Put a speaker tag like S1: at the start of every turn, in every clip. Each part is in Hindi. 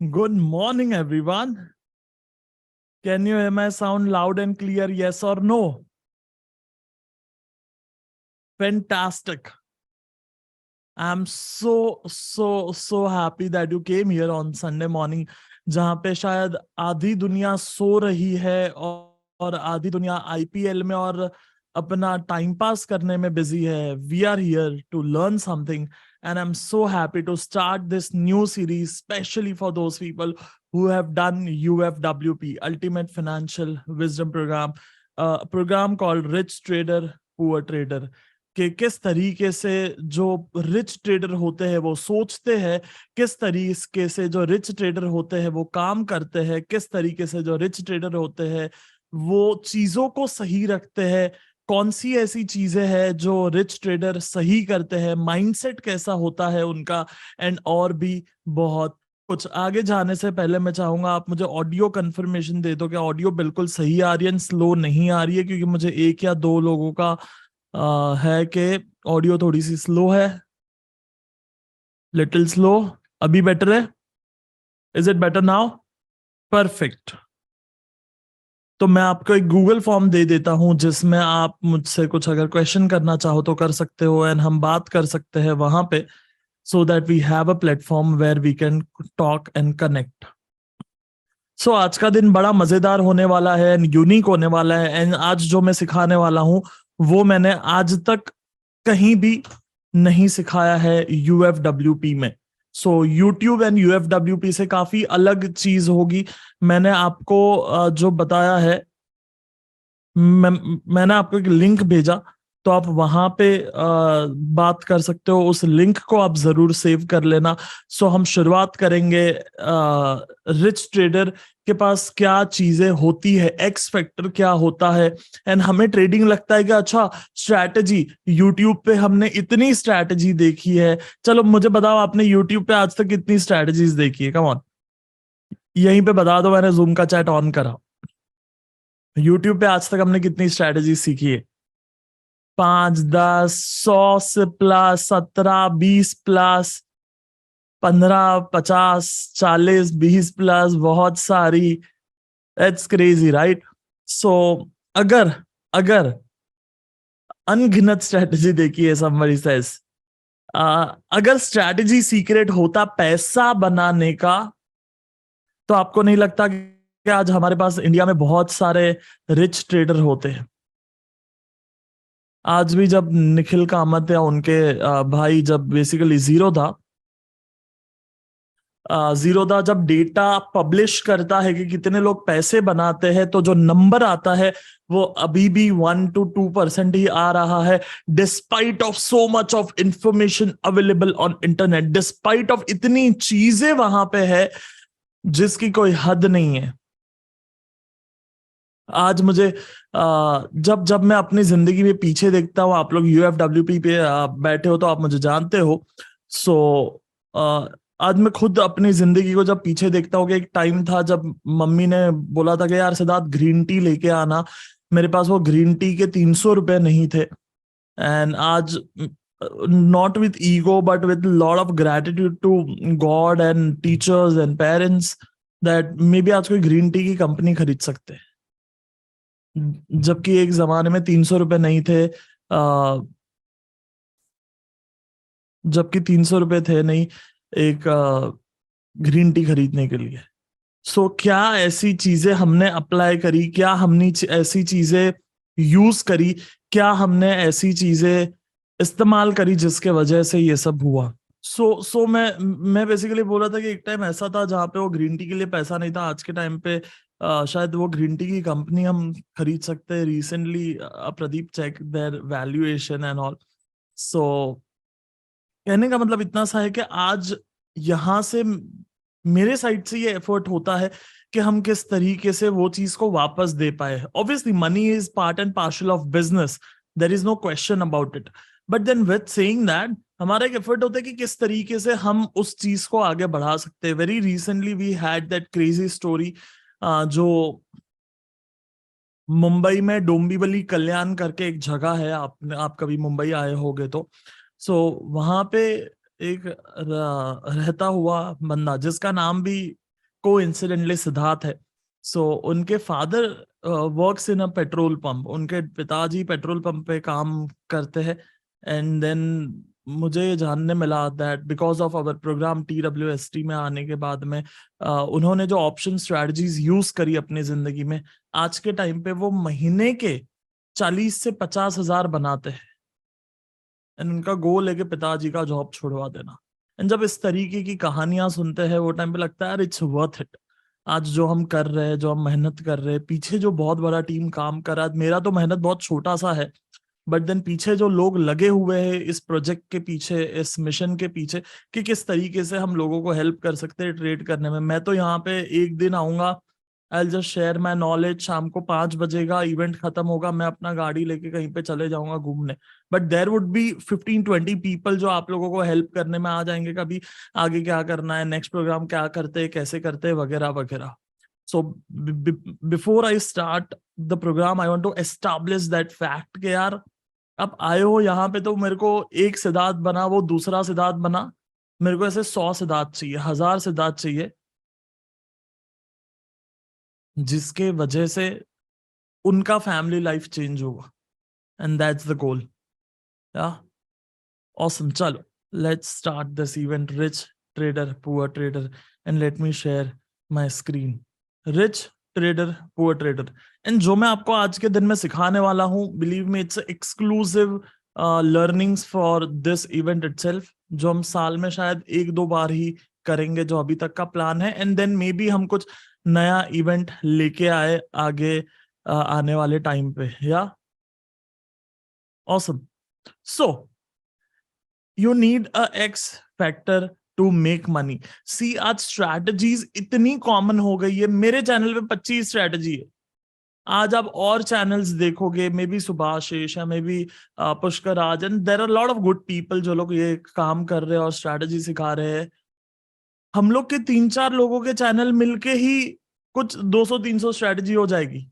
S1: Good morning, everyone. Can you hear my sound loud and clear? Yes or no? Fantastic. I'm so happy that you came here on Sunday morning, जहां पे शायद आधी दुनिया सो रही है और आधी दुनिया आईपीएल में और अपना टाइम पास करने में बिजी है. We are here to learn something, and I'm so happy to start this new series, especially for those people who have done UFWP, Ultimate Financial Wisdom Program, a program called Rich Trader, Poor Trader. कि किस तरीके से जो रिच ट्रेडर होते हैं वो सोचते हैं, किस तरीके से जो रिच ट्रेडर होते हैं वो काम करते हैं, किस तरीके से जो रिच ट्रेडर होते हैं वो चीजों को सही रखते हैं, कौन सी ऐसी चीजें हैं जो रिच ट्रेडर सही करते हैं, माइंडसेट कैसा होता है उनका, एंड और भी बहुत कुछ. आगे जाने से पहले मैं चाहूंगा आप मुझे ऑडियो कंफर्मेशन दे दो कि ऑडियो बिल्कुल सही आ रही है, स्लो नहीं आ रही है, क्योंकि मुझे एक या दो लोगों का है कि ऑडियो थोड़ी सी स्लो है, लिटिल स्लो. अभी बेटर है? Is it better now? Perfect. तो मैं आपको एक गूगल फॉर्म दे देता हूं जिसमें आप मुझसे कुछ अगर क्वेश्चन करना चाहो तो कर सकते हो, एंड हम बात कर सकते हैं वहां पे, so that we have a platform where we can talk and connect. So आज का दिन बड़ा मजेदार होने वाला है एंड यूनिक होने वाला है, एंड आज जो मैं सिखाने वाला हूं वो मैंने आज तक कहीं भी नहीं सिखाया है यूएफडब्ल्यूपी में. सो यूट्यूब एंड यूएफडब्ल्यूपी से काफी अलग चीज होगी. मैंने आपको जो बताया है, मैंने आपको एक लिंक भेजा, तो आप वहां पे बात कर सकते हो. उस लिंक को आप जरूर सेव कर लेना. सो हम शुरुआत करेंगे रिच ट्रेडर के पास क्या चीजें होती है, एक्स फैक्टर क्या होता है. एंड हमें ट्रेडिंग लगता है कि अच्छा स्ट्रैटेजी, यूट्यूब पे हमने इतनी स्ट्रैटेजी देखी है. चलो मुझे बताओ, आपने यूट्यूब पे आज तक कितनी स्ट्रैटेजीज देखी है? कम ऑन, यहीं पे बता दो. मैंने जूम का चैट ऑन करा. यूट्यूब पे आज तक हमने कितनी स्ट्रैटेजी सीखी है? 5, 10, 100 से प्लस, 17, 20 प्लस, 15, 50, 40, 20 प्लस, बहुत सारी. It's crazy, right? सो अगर अगर अनगिनत स्ट्रैटेजी देखी है, समबडी सेज, अगर स्ट्रैटेजी सीक्रेट होता पैसा बनाने का, तो आपको नहीं लगता कि आज हमारे पास इंडिया में बहुत सारे रिच ट्रेडर होते हैं? आज भी जब निखिल कामत या उनके भाई, जब बेसिकली जीरोधा जब डेटा पब्लिश करता है कि कितने लोग पैसे बनाते हैं, तो जो नंबर आता है वो अभी भी 1 to 2% ही आ रहा है, despite of so much of information available on internet, despite of इतनी चीजें वहां पे है जिसकी कोई हद नहीं है. आज मुझे जब जब मैं अपनी जिंदगी में पीछे देखता हूँ, आप लोग यूएफडब्ल्यूपी पे बैठे हो तो आप मुझे जानते हो. सो आज मैं खुद अपनी जिंदगी को जब पीछे देखता हूँ कि एक टाइम था जब मम्मी ने बोला था कि यार सिद्धार्थ ग्रीन टी लेके आना. मेरे पास वो ग्रीन टी के 300 रुपए नहीं थे. एंड आज, not with ego but with lot of gratitude to God and teachers and parents, that maybe आज कोई ग्रीन टी की कंपनी खरीद सकते हैं, जबकि एक जमाने में 300 रुपए नहीं थे. जबकि 300 रुपए थे नहीं एक ग्रीन टी खरीदने के लिए. सो क्या ऐसी चीजें हमने अप्लाई करी, क्या हमने ऐसी चीजें यूज करी, क्या हमने ऐसी चीजें इस्तेमाल करी जिसके वजह से ये सब हुआ? सो मैं बेसिकली बोल रहा था कि एक टाइम ऐसा था जहां पे वो ग्रीन टी के लिए पैसा नहीं था. आज के टाइम पे शायद वो ग्रीन टी की कंपनी हम खरीद सकते हैं. Recently Pradeep check their valuation and all. So कहने का मतलब इतना सा है कि आज यहां से मेरे साइड से ये एफर्ट होता है कि हम किस तरीके से वो चीज को वापस दे पाए. Obviously money is part and parcel of business, there is no question about it, but then with saying that हमारा एक एफर्ट होता है कि किस तरीके से हम उस चीज को आगे बढ़ा सकते हैं. Very recently we had that crazy story, जो मुंबई में डोंबिवली कल्याण करके एक जगह है, आप कभी मुंबई आए होगे तो. सो वहां पे एक रहता हुआ बंदा जिसका नाम भी कोइंसिडेंटली सिद्धार्थ है। सो उनके father works in a petrol pump, उनके पिताजी पेट्रोल पंप पे काम करते हैं। एंड देन मुझे ये जानने मिला that because of our programme TWST में आने के बाद में उन्होंने जो ऑप्शन स्ट्रेटजीज यूज करी अपनी जिंदगी में, आज के टाइम पे वो महीने के 40 से 50 हजार बनाते हैं। एंड उनका गोल है कि पिताजी का जॉब छुड़वा देना। एंड जब इस तरीके की कहानियां सुनते हैं वो टाइम पे लगता है यार इट्स वर्थ इट। आज जो हम कर रहे हैं, जो हम मेहनत कर रहे हैं, पीछे जो बहुत बड़ा टीम काम कर रहा है, मेरा तो मेहनत बहुत छोटा सा है, बट देन पीछे जो लोग लगे हुए हैं इस प्रोजेक्ट के पीछे, इस मिशन के पीछे, कि किस तरीके से हम लोगों को हेल्प कर सकते हैं ट्रेड करने में। मैं तो यहाँ पे एक दिन आऊंगा, I just share my knowledge, शाम को 5 बजेगा, इवेंट खत्म होगा, मैं अपना गाड़ी लेके कहीं पे चले जाऊंगा घूमने, but there would be 15-20 people जो आप लोगों को हेल्प करने में आ जाएंगे, कभी आगे क्या करना है, नेक्स्ट प्रोग्राम क्या करते हैं, कैसे करते हैं, वगैरह वगैरह। So before I start the programme I want to establish that fact कि यार आप आए हो यहाँ पे तो मेरे को एक सिद्धार्थ बना, वो दूसरा सिद्धार्थ बना, मेरे को ऐसे 100 सिद्धार्थ चाहिए, 1000 सिद्धार्थ चाहिए, जिसके वजह से उनका फैमिली लाइफ चेंज होगा। And that's the goal. या ऑसम, चलो let's start this event. Rich trader, poor trader, and let me share my screen. Rich trader, poor trader, and जो मैं आपको आज के दिन में सिखाने वाला हूं, believe me it's exclusive learnings for this event itself, जो हम साल में शायद 1-2 बार ही करेंगे, जो अभी तक का प्लान है। एंड देन मे बी हम कुछ नया इवेंट लेके आए आगे आने वाले टाइम पे। या awesome. So you need a X factor to make money. See, आज स्ट्रैटेजीज इतनी कॉमन हो गई है, मेरे चैनल पे 25 स्ट्रैटेजी है। आज आप और चैनल्स देखोगे, मे बी सुभाषेश या maybe Pushkar Raj, and there are lot of good people जो लोग ये काम कर रहे हैं और स्ट्रैटेजी सिखा रहे हैं। हम लोग के 3-4 लोगों के चैनल मिलके ही कुछ 200-300 स्ट्रैटेजी हो जाएगी।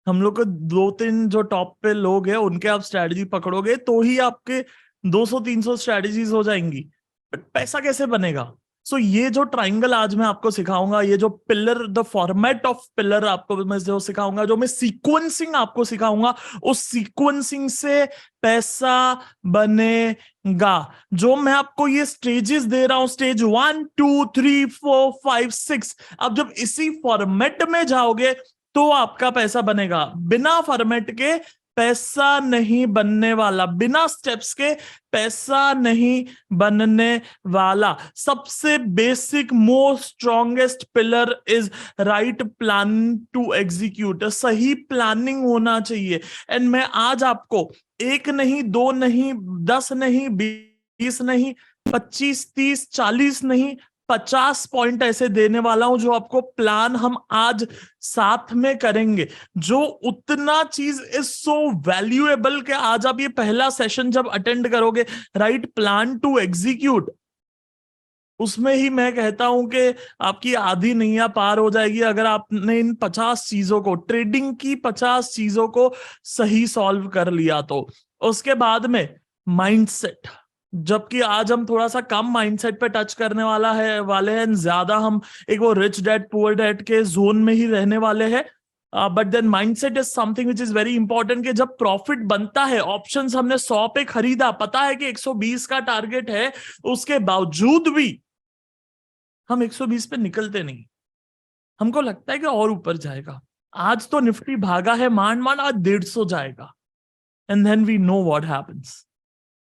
S1: हम लोग को 2-3 जो टॉप पे लोग हैं उनके आप स्ट्रैटेजी पकड़ोगे तो ही आपके 200-300 स्ट्रैटेजीज हो जाएंगी। बट पैसा कैसे बनेगा? सो ये जो ट्राइंगल आज मैं आपको सिखाऊंगा, ये जो pillar, the format of pillar आपको मैं जो सिखाऊंगा, जो मैं सीक्वेंसिंग आपको सिखाऊंगा, उस सीक्वेंसिंग से पैसा बनेगा। जो मैं आपको ये स्टेजेस दे रहा हूं, स्टेज 1, 2, 3, 4, 5, 6, अब जब इसी फॉर्मेट में जाओगे तो आपका पैसा बनेगा। बिना फॉर्मेट के पैसा नहीं बनने वाला, बिना स्टेप्स के पैसा नहीं बनने वाला। सबसे basic, most strongest pillar is right plan to execute. सही प्लानिंग होना चाहिए। एंड मैं आज आपको 1 नहीं, 2 नहीं, 10 नहीं, 20 नहीं, 25, 30, 40 नहीं, 50 पॉइंट ऐसे देने वाला हूं जो आपको प्लान हम आज साथ में करेंगे। जो उतना चीज इज सो वैल्यूएबल कि आज आप ये पहला सेशन जब अटेंड करोगे, राइट प्लान टू एग्जीक्यूट, उसमें ही मैं कहता हूं कि आपकी आधी नैया पार हो जाएगी अगर आपने इन 50 चीजों को, ट्रेडिंग की 50 चीजों को सही सॉल्व कर लिया तो। उसके बाद में माइंडसेट, जबकि आज हम थोड़ा सा कम माइंडसेट पे टच करने वाले हैं, ज्यादा हम एक वो रिच डैड पुअर डैड के जोन में ही रहने वाले हैं। But then mindset is something which is very important, कि जब प्रॉफिट बनता है, ऑप्शंस हमने 100 पे खरीदा, पता है कि 120 का टारगेट है, उसके बावजूद भी हम 120 पे निकलते नहीं, हमको लगता है कि और ऊपर जाएगा। आज तो निफ्टी भागा है मान मान, आज 150 जाएगा। And then we know what happens.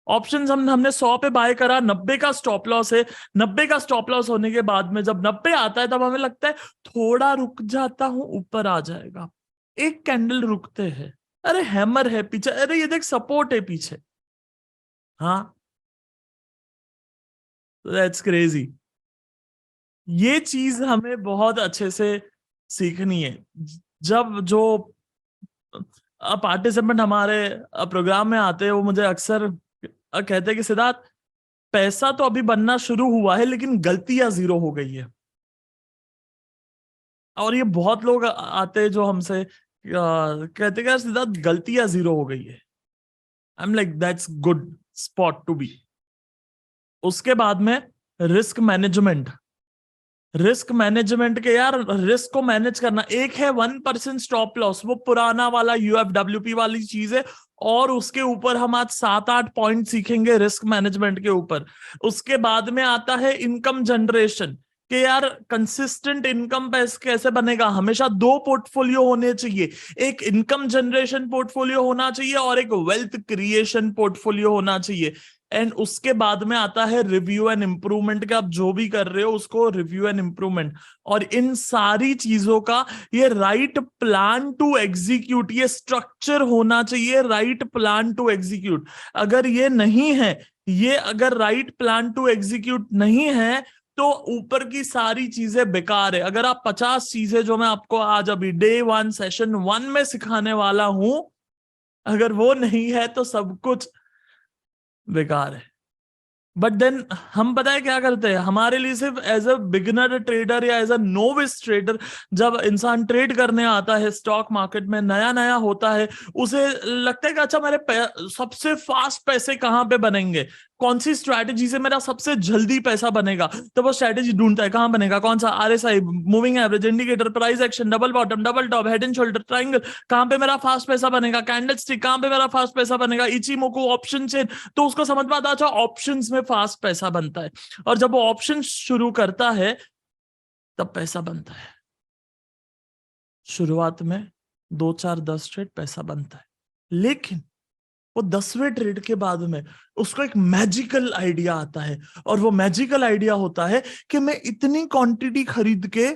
S1: Options हमने 100 पे बाय करा, 90 का स्टॉप लॉस है, 90 का स्टॉप लॉस होने के बाद में जब 90 आता है तब हमें लगता है थोड़ा रुक जाता हूं, ऊपर आ जाएगा। एक कैंडल रुकते हैं, अरे हैमर है पीछे, अरे ये देख सपोर्ट है पीछे। हाँ, दैट्स क्रेजी। ये चीज हमें बहुत अच्छे से सीखनी है। जब जो पार्टिसिपेंट हमारे प्रोग्राम में आते हैं वो मुझे अक्सर कहते हैं कि सिद्धार्थ, पैसा तो अभी बनना शुरू हुआ है लेकिन गलतियां 0 हो गई है। और ये बहुत लोग आते हैं जो हमसे कहते हैं सिद्धार्थ गलतियां 0 हो गई है। I am like that's good spot to be. उसके बाद में रिस्क मैनेजमेंट। रिस्क मैनेजमेंट के यार, रिस्क को मैनेज करना, एक है 1% स्टॉप लॉस, वो पुराना वाला यूएफडब्ल्यूपी वाली चीज है, और उसके ऊपर हम आज 7-8 पॉइंट सीखेंगे रिस्क मैनेजमेंट के ऊपर। उसके बाद में आता है इनकम जनरेशन, कि यार कंसिस्टेंट इनकम कैसे बनेगा। हमेशा दो पोर्टफोलियो होने चाहिए, एक इनकम जनरेशन पोर्टफोलियो होना चाहिए और एक वेल्थ क्रिएशन पोर्टफोलियो होना चाहिए। एंड उसके बाद में आता है रिव्यू एंड इंप्रूवमेंट, का आप जो भी कर रहे हो उसको रिव्यू एंड इंप्रूवमेंट। और इन सारी चीजों का ये राइट प्लान टू एग्जीक्यूट, ये स्ट्रक्चर होना चाहिए, राइट प्लान टू एग्जीक्यूट। अगर ये नहीं है, ये अगर राइट प्लान टू एग्जीक्यूट नहीं है, तो ऊपर की सारी चीजें बेकार है। अगर आप 50 चीजें जो मैं आपको आज अभी डे 1 सेशन 1 में सिखाने वाला हूं, अगर वो नहीं है तो सब कुछ बेकार है। बट देन हम पता है क्या करते हैं, हमारे लिए सिर्फ एज अ बिगिनर ट्रेडर या एज अ नोविस ट्रेडर, जब इंसान ट्रेड करने आता है स्टॉक मार्केट में, नया नया होता है, उसे लगता है कि अच्छा मेरे सबसे फास्ट पैसे कहाँ पे बनेंगे, कौन सी स्ट्रैटेजी से मेरा सबसे जल्दी पैसा बनेगा। तो वो स्ट्रैटेजी ढूंढता है, कहाँ बनेगा, कौन सा, RSI, moving average, indicator, price action, double bottom, double top, head and shoulder, triangle, कहाँ पे मेरा फास्ट पैसा बनेगा, कैंडल स्टिक, कहाँ पे मेरा फास्ट पैसा बनेगा, इचिमोकू, ऑप्शन चेन। तो उसको समझ में आता है अच्छा ऑप्शंस में फास्ट पैसा बनता है, और जब वो ऑप्शन शुरू करता है तब पैसा बनता है। शुरुआत में 2-4-10 ट्रेड पैसा बनता है, लेकिन वो 10वें ट्रेड के बाद में उसको एक मैजिकल आइडिया आता है, और वो मैजिकल आइडिया होता है कि मैं इतनी क्वांटिटी खरीद के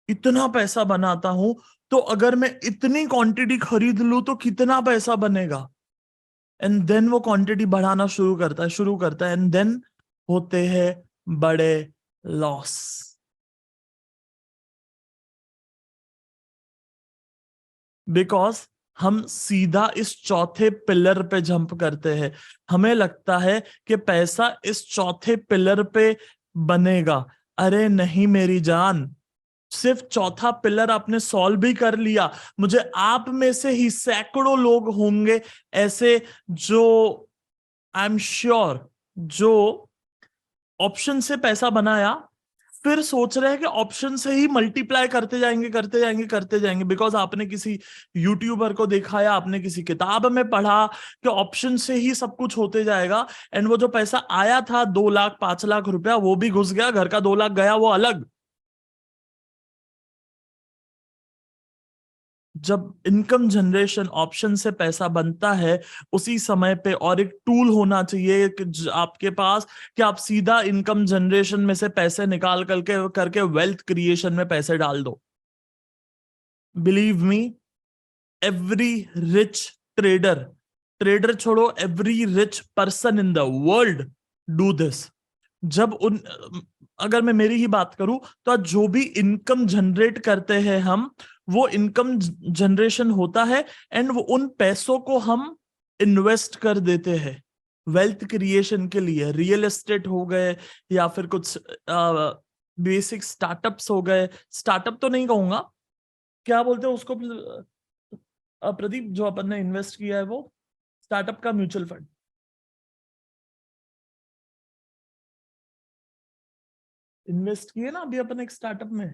S1: इतना पैसा बनाता हूं, तो अगर मैं इतनी क्वांटिटी खरीद लूं तो कितना पैसा बनेगा। एंड देन वो क्वांटिटी बढ़ाना शुरू करता है एंड देन होते हैं बड़े लॉस। बिकॉज हम सीधा इस चौथे पिलर पे जंप करते हैं, हमें लगता है कि पैसा इस चौथे पिलर पे बनेगा। अरे नहीं मेरी जान, सिर्फ चौथा पिलर आपने सॉल्व भी कर लिया, मुझे आप में से ही सैकड़ों लोग होंगे ऐसे जो आई एम श्योर जो ऑप्शन से पैसा बनाया, फिर सोच रहे हैं कि ऑप्शन से ही मल्टीप्लाई करते जाएंगे बिकॉज आपने किसी यूट्यूबर को देखा या आपने किसी किताब में पढ़ा कि ऑप्शन से ही सब कुछ होते जाएगा। एंड वो जो पैसा आया था 2 लाख 5 लाख रुपया, वो भी घुस गया, घर का 2 लाख गया, वो अलग। जब इनकम जनरेशन ऑप्शन से पैसा बनता है उसी समय पे, और एक टूल होना चाहिए कि आपके पास, कि आप सीधा इनकम जनरेशन में से पैसे निकाल करके वेल्थ क्रिएशन में पैसे डाल दो। Believe me, every rich trader, trader छोड़ो, every rich person in the world do this. जब उन अगर मैं मेरी ही बात करूं, तो आज जो भी इनकम जनरेट करते हैं हम, वो इनकम जनरेशन होता है एंड वो उन पैसों को हम इन्वेस्ट कर देते हैं वेल्थ क्रिएशन के लिए। रियल एस्टेट हो गए, या फिर कुछ बेसिक स्टार्टअप्स हो गए, स्टार्टअप तो नहीं कहूंगा, क्या बोलते हैं उसको प्रदीप, जो अपन ने इन्वेस्ट किया है वो स्टार्टअप का म्यूचुअल फंड, इन्वेस्ट किए ना अभी अपन एक स्टार्टअप में,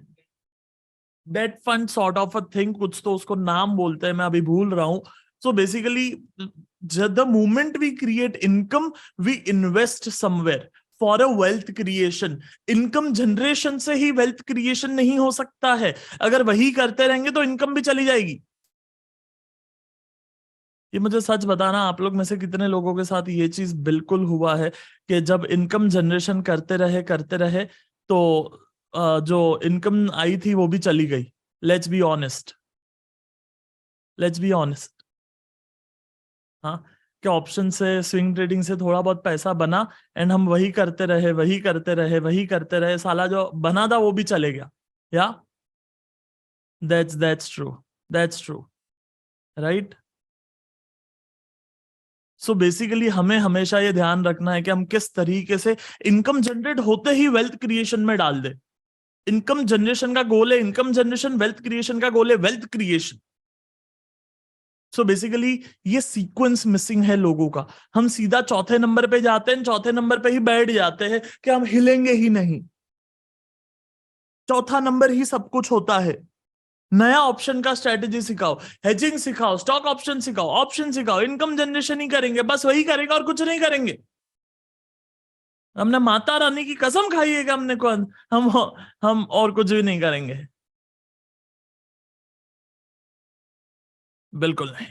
S1: debt fund sort of a thing, कुछ तो उसको नाम बोलते हैं, मैं अभी भूल रहा हूं। So basically the moment we create income, we invest somewhere for a wealth creation. Income generation से ही वेल्थ क्रिएशन नहीं हो सकता है, अगर वही करते रहेंगे तो इनकम भी चली जाएगी। ये मुझे सच बताना, आप लोग में से कितने लोगों के साथ ये चीज बिल्कुल हुआ है कि जब इनकम जनरेशन करते रहे तो जो इनकम आई थी वो भी चली गई। Let's be honest, let's be honest. हाँ, कि ऑप्शन से, स्विंग ट्रेडिंग से थोड़ा बहुत पैसा बना एंड हम वही करते रहे, साला जो बना था वो भी चले गया। या that's true, right. So basically हमें हमेशा ये ध्यान रखना है कि हम किस तरीके से इनकम जनरेट होते ही वेल्थ क्रिएशन में डाल दे। इनकम जनरेशन का गोल है इनकम जनरेशन, वेल्थ क्रिएशन का गोल है वेल्थ क्रिएशन। सो बेसिकली ये सीक्वेंस मिसिंग है लोगों का। हम सीधा चौथे नंबर पे जाते हैं, चौथे नंबर पे ही बैठ जाते हैं कि हम हिलेंगे ही नहीं। चौथा नंबर ही सब कुछ होता है। नया ऑप्शन का स्ट्रेटेजी सिखाओ, हेजिंग सिखाओ, स्टॉक ऑप्शन सिखाओ, इनकम जनरेशन ही करेंगे, बस वही करेंगे और कुछ नहीं करेंगे। हमने माता रानी की कसम खाई है कि हमने कौन हम और कुछ भी नहीं करेंगे। बिल्कुल नहीं।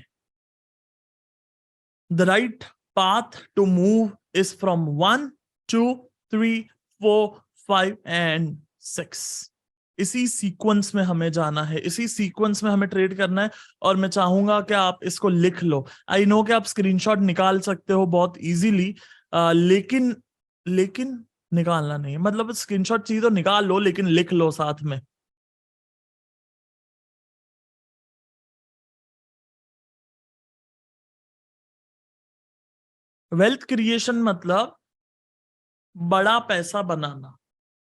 S1: The right path to move is from 1 2 3 4 5 and 6। इसी सीक्वेंस में हमें जाना है, इसी सीक्वेंस में हमें ट्रेड करना है। और मैं चाहूंगा कि आप इसको लिख लो। आई नो कि आप स्क्रीनशॉट निकाल सकते हो बहुत इजीली, लेकिन लेकिन निकालना नहीं, मतलब स्क्रीनशॉट चाहिए तो निकाल लो, लेकिन लिख लो साथ में। वेल्थ क्रिएशन मतलब बड़ा पैसा बनाना।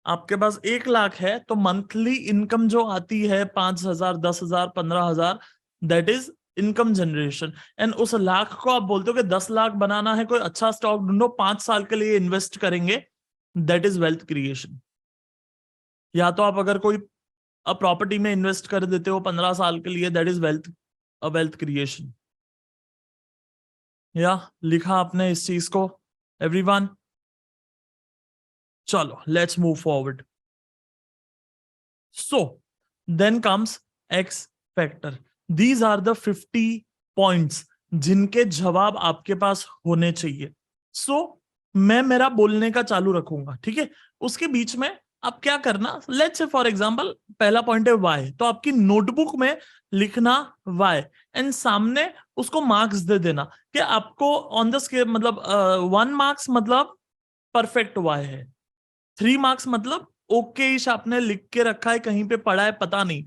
S1: आपके पास 1 लाख है तो मंथली इनकम जो आती है 5,000, 10,000, 15,000, that is income generation. And उस लाख को आप बोलते हो कि 10 लाख बनाना है, कोई अच्छा स्टॉक ढूंढो, 5 साल के लिए इन्वेस्ट करेंगे, दैट इज वेल्थ क्रिएशन। या तो आप अगर कोई प्रॉपर्टी में इन्वेस्ट कर देते हो 15 साल के लिए, दैट इज वेल्थ क्रिएशन। या लिखा आपने इस चीज को एवरीवन? चलो let's move forward. So then comes X factor. These are the 50 points जिनके जवाब आपके पास होने चाहिए। मैं मेरा बोलने का चालू रखूंगा, ठीक है? उसके बीच में आप क्या करना, लेट्स से फॉर एग्जांपल पहला पॉइंट है वाई, तो आपकी नोटबुक में लिखना वाई, एंड सामने उसको मार्क्स दे देना कि आपको ऑन द स्केल, मतलब 1 मार्क्स मतलब परफेक्ट वाई है, 3 मार्क्स मतलब ओके इश आपने लिख के रखा है, कहीं पे पढ़ा है पता नहीं,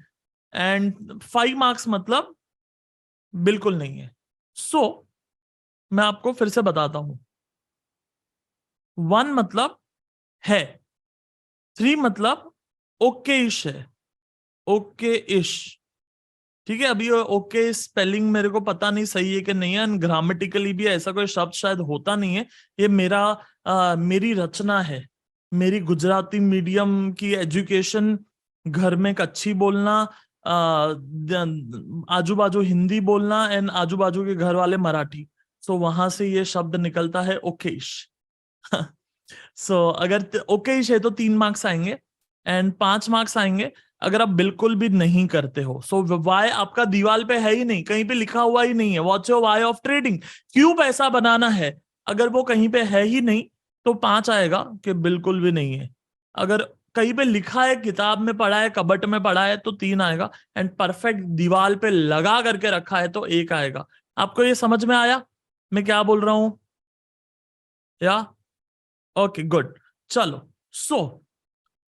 S1: एंड 5 मार्क्स मतलब बिल्कुल नहीं है। मैं आपको फिर से बताता हूं। 1 मतलब है, 3 मतलब ओके इश है, ओके इश, ठीक है? अभी ओके स्पेलिंग मेरे को पता नहीं सही है कि नहीं है, ग्रामेटिकली भी ऐसा कोई शब्द शायद होता नहीं है। ये मेरी रचना है, मेरी गुजराती मीडियम की एजुकेशन, घर में कच्छी बोलना, आजू बाजू हिंदी बोलना, एंड आजू बाजू के घर वाले मराठी, सो वहां से ये शब्द निकलता है ओकेश। अगर ओकेश है तो 3 मार्क्स आएंगे, एंड 5 मार्क्स आएंगे अगर आप बिल्कुल भी नहीं करते हो। वाई आपका दीवार पे है ही नहीं, कहीं पे लिखा हुआ ही नहीं है, what's your why of trading, क्यों पैसा बनाना है, अगर वो कहीं पे है ही नहीं तो 5 आएगा कि बिल्कुल भी नहीं है। अगर कहीं पे लिखा है, किताब में पढ़ा है, कबट में पढ़ा है, तो 3 आएगा, एंड परफेक्ट दीवार पे लगा करके रखा है तो 1 आएगा। आपको ये समझ में आया मैं क्या बोल रहा हूं? या ओके गुड। चलो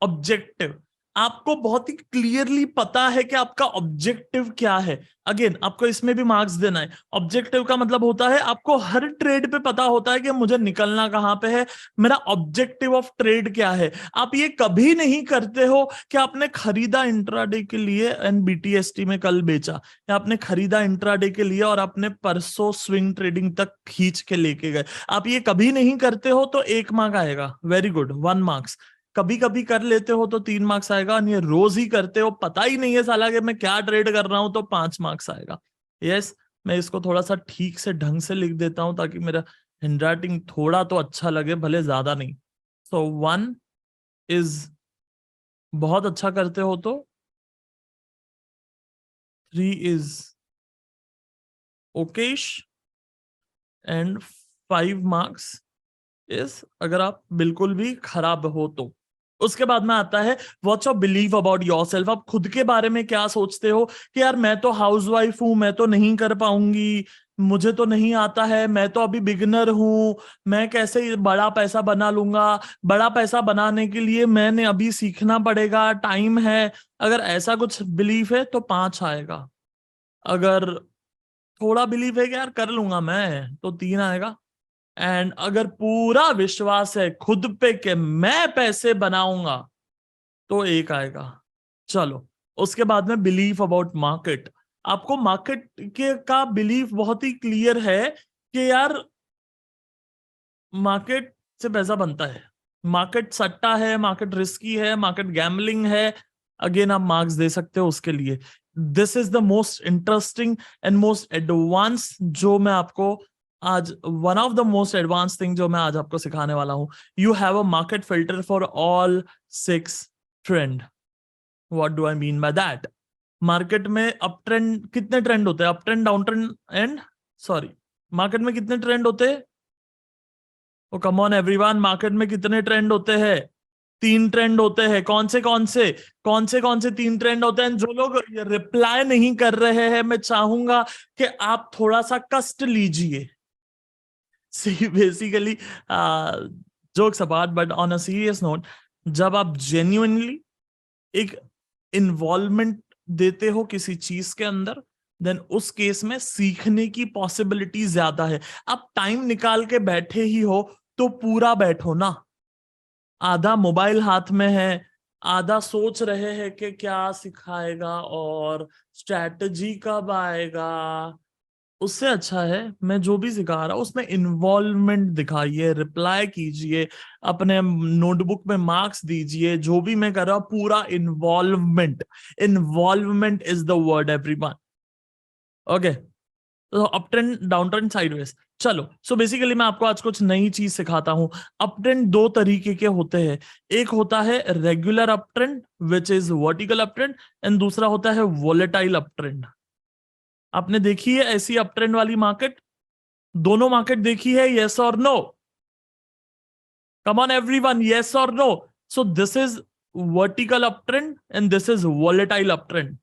S1: ऑब्जेक्टिव, आपको बहुत ही क्लियरली पता है कि आपका ऑब्जेक्टिव क्या है। अगेन आपको इसमें भी मार्क्स देना है। ऑब्जेक्टिव का मतलब होता है आपको हर ट्रेड पे पता होता है कि मुझे निकलना कहां पे है, मेरा ऑब्जेक्टिव ऑफ ट्रेड क्या है। आप ये कभी नहीं करते हो कि आपने खरीदा इंट्राडे के लिए एंड बीटीएसटी में कल बेचा, या आपने खरीदा इंट्राडे के लिए और आपने परसों स्विंग ट्रेडिंग तक खींच के लेके गए। आप ये कभी नहीं करते हो तो 1 मार्क आएगा, वेरी गुड, 1 मार्क्स। कभी कभी कर लेते हो तो 3 मार्क्स आएगा, और ये रोज ही करते हो, पता ही नहीं है साला कि मैं क्या ट्रेड कर रहा हूं, तो 5 मार्क्स आएगा। यस, मैं इसको थोड़ा सा ठीक से ढंग से लिख देता हूं ताकि मेरा हैंडराइटिंग थोड़ा तो अच्छा लगे, भले ज्यादा नहीं। 1 इज बहुत अच्छा करते हो तो 3 is Okesh, and 5 marks is अगर आप बिल्कुल भी खराब हो तो। उसके बाद में आता है what's your believe about yourself. आप खुद के बारे में क्या सोचते हो कि यार मैं तो हाउसवाइफ हूं, मैं तो नहीं कर पाऊंगी, मुझे तो नहीं आता है, मैं तो अभी बिगिनर हूं, मैं कैसे बड़ा पैसा बना लूंगा, बड़ा पैसा बनाने के लिए मैंने अभी सीखना पड़ेगा, टाइम है। अगर ऐसा कुछ बिलीफ है तो 5 आएगा। अगर थोड़ा बिलीव है कि यार कर लूंगा मैं तो 3 आएगा। एंड अगर पूरा विश्वास है खुद पे कि मैं पैसे बनाऊंगा तो 1 आएगा। चलो उसके बाद में बिलीफ अबाउट मार्केट। आपको मार्केट के का बिलीफ बहुत ही क्लियर है कि यार मार्केट से पैसा बनता है, मार्केट सट्टा है, मार्केट रिस्की है, मार्केट गैम्बलिंग है, अगेन आप मार्क्स दे सकते हो उसके लिए। This is the most interesting and most advance जो मैं आपको आज, one of the most advance thing जो मैं आज आपको सिखाने वाला हूं। You have a market filter for all 6 trend. What do I mean by that? Market में अप ट्रेंड कितने ट्रेंड होते हैं? Up trend, down trend and sorry, market में कितने ट्रेंड होते हैं? ओ कम ऑन एवरीवन, मार्केट में कितने ट्रेंड होते हैं? 3 ट्रेंड होते हैं। कौन से 3 ट्रेंड होते हैं? जो लोग रिप्लाई नहीं कर रहे हैं, मैं चाहूंगा कि आप थोड़ा सा कष्ट लीजिए। See basically jokes apart, but on a serious note, जब आप जेन्युइनली एक इन्वॉल्वमेंट देते हो किसी चीज के अंदर, देन उस केस में सीखने की पॉसिबिलिटी ज्यादा है। आप टाइम निकाल के बैठे ही हो तो पूरा बैठो ना। आधा मोबाइल हाथ में है, आधा सोच रहे हैं कि क्या सिखाएगा और स्ट्रैटेजी कब आएगा। उससे अच्छा है मैं जो भी सिखा रहा हूं उसमें इन्वॉल्वमेंट दिखाइए, रिप्लाई कीजिए, अपने नोटबुक में मार्क्स दीजिए। जो भी मैं कर रहा हूं पूरा involvement, involvement is the word everyone. Okay, तो up trend, down trend, sideways. चलो, सो बेसिकली मैं आपको आज कुछ नई चीज सिखाता हूं। अप ट्रेंड 2 तरीके के होते हैं। एक होता है regular up trend which is vertical up trend, and दूसरा होता है वोलेटाइल अप ट्रेंड। आपने देखी है ऐसी अप ट्रेंड वाली मार्केट? दोनों मार्केट देखी है, यस और no? Come on everyone, yes और no? So this is vertical up trend and this is volatile up trend.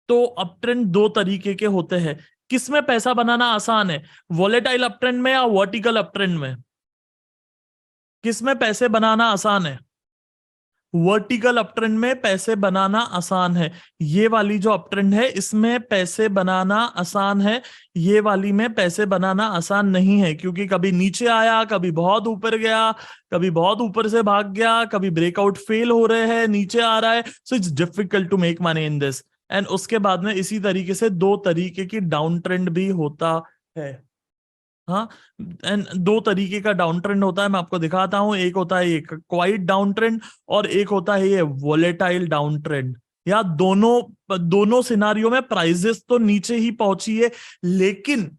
S1: तो अप ट्रेंड 2 तरीके के होते हैं। किसमें पैसा बनाना आसान है, वोलेटाइल अप ट्रेंड में या वर्टिकल अप ट्रेंड में? किसमें पैसे बनाना आसान है? वर्टिकल अप ट्रेंड में पैसे बनाना आसान है। ये वाली जो अप ट्रेंड है इसमें पैसे बनाना आसान है, ये वाली में पैसे बनाना आसान नहीं है, क्योंकि कभी नीचे आया, कभी बहुत ऊपर गया, कभी बहुत ऊपर से भाग गया, कभी ब्रेकआउट फेल हो रहे हैं, नीचे आ रहा है। So it's difficult to make money in this. And उसके बाद में इसी तरीके से 2 तरीके की डाउन ट्रेंड भी होता है। हाँ, एंड 2 तरीके का डाउन ट्रेंड होता है, मैं आपको दिखाता हूं। एक होता है ये क्वाइट डाउन ट्रेंड और एक होता है ये वोलेटाइल डाउन ट्रेंड। या दोनों दोनों सिनारियों में प्राइजेस तो नीचे ही पहुंची है, लेकिन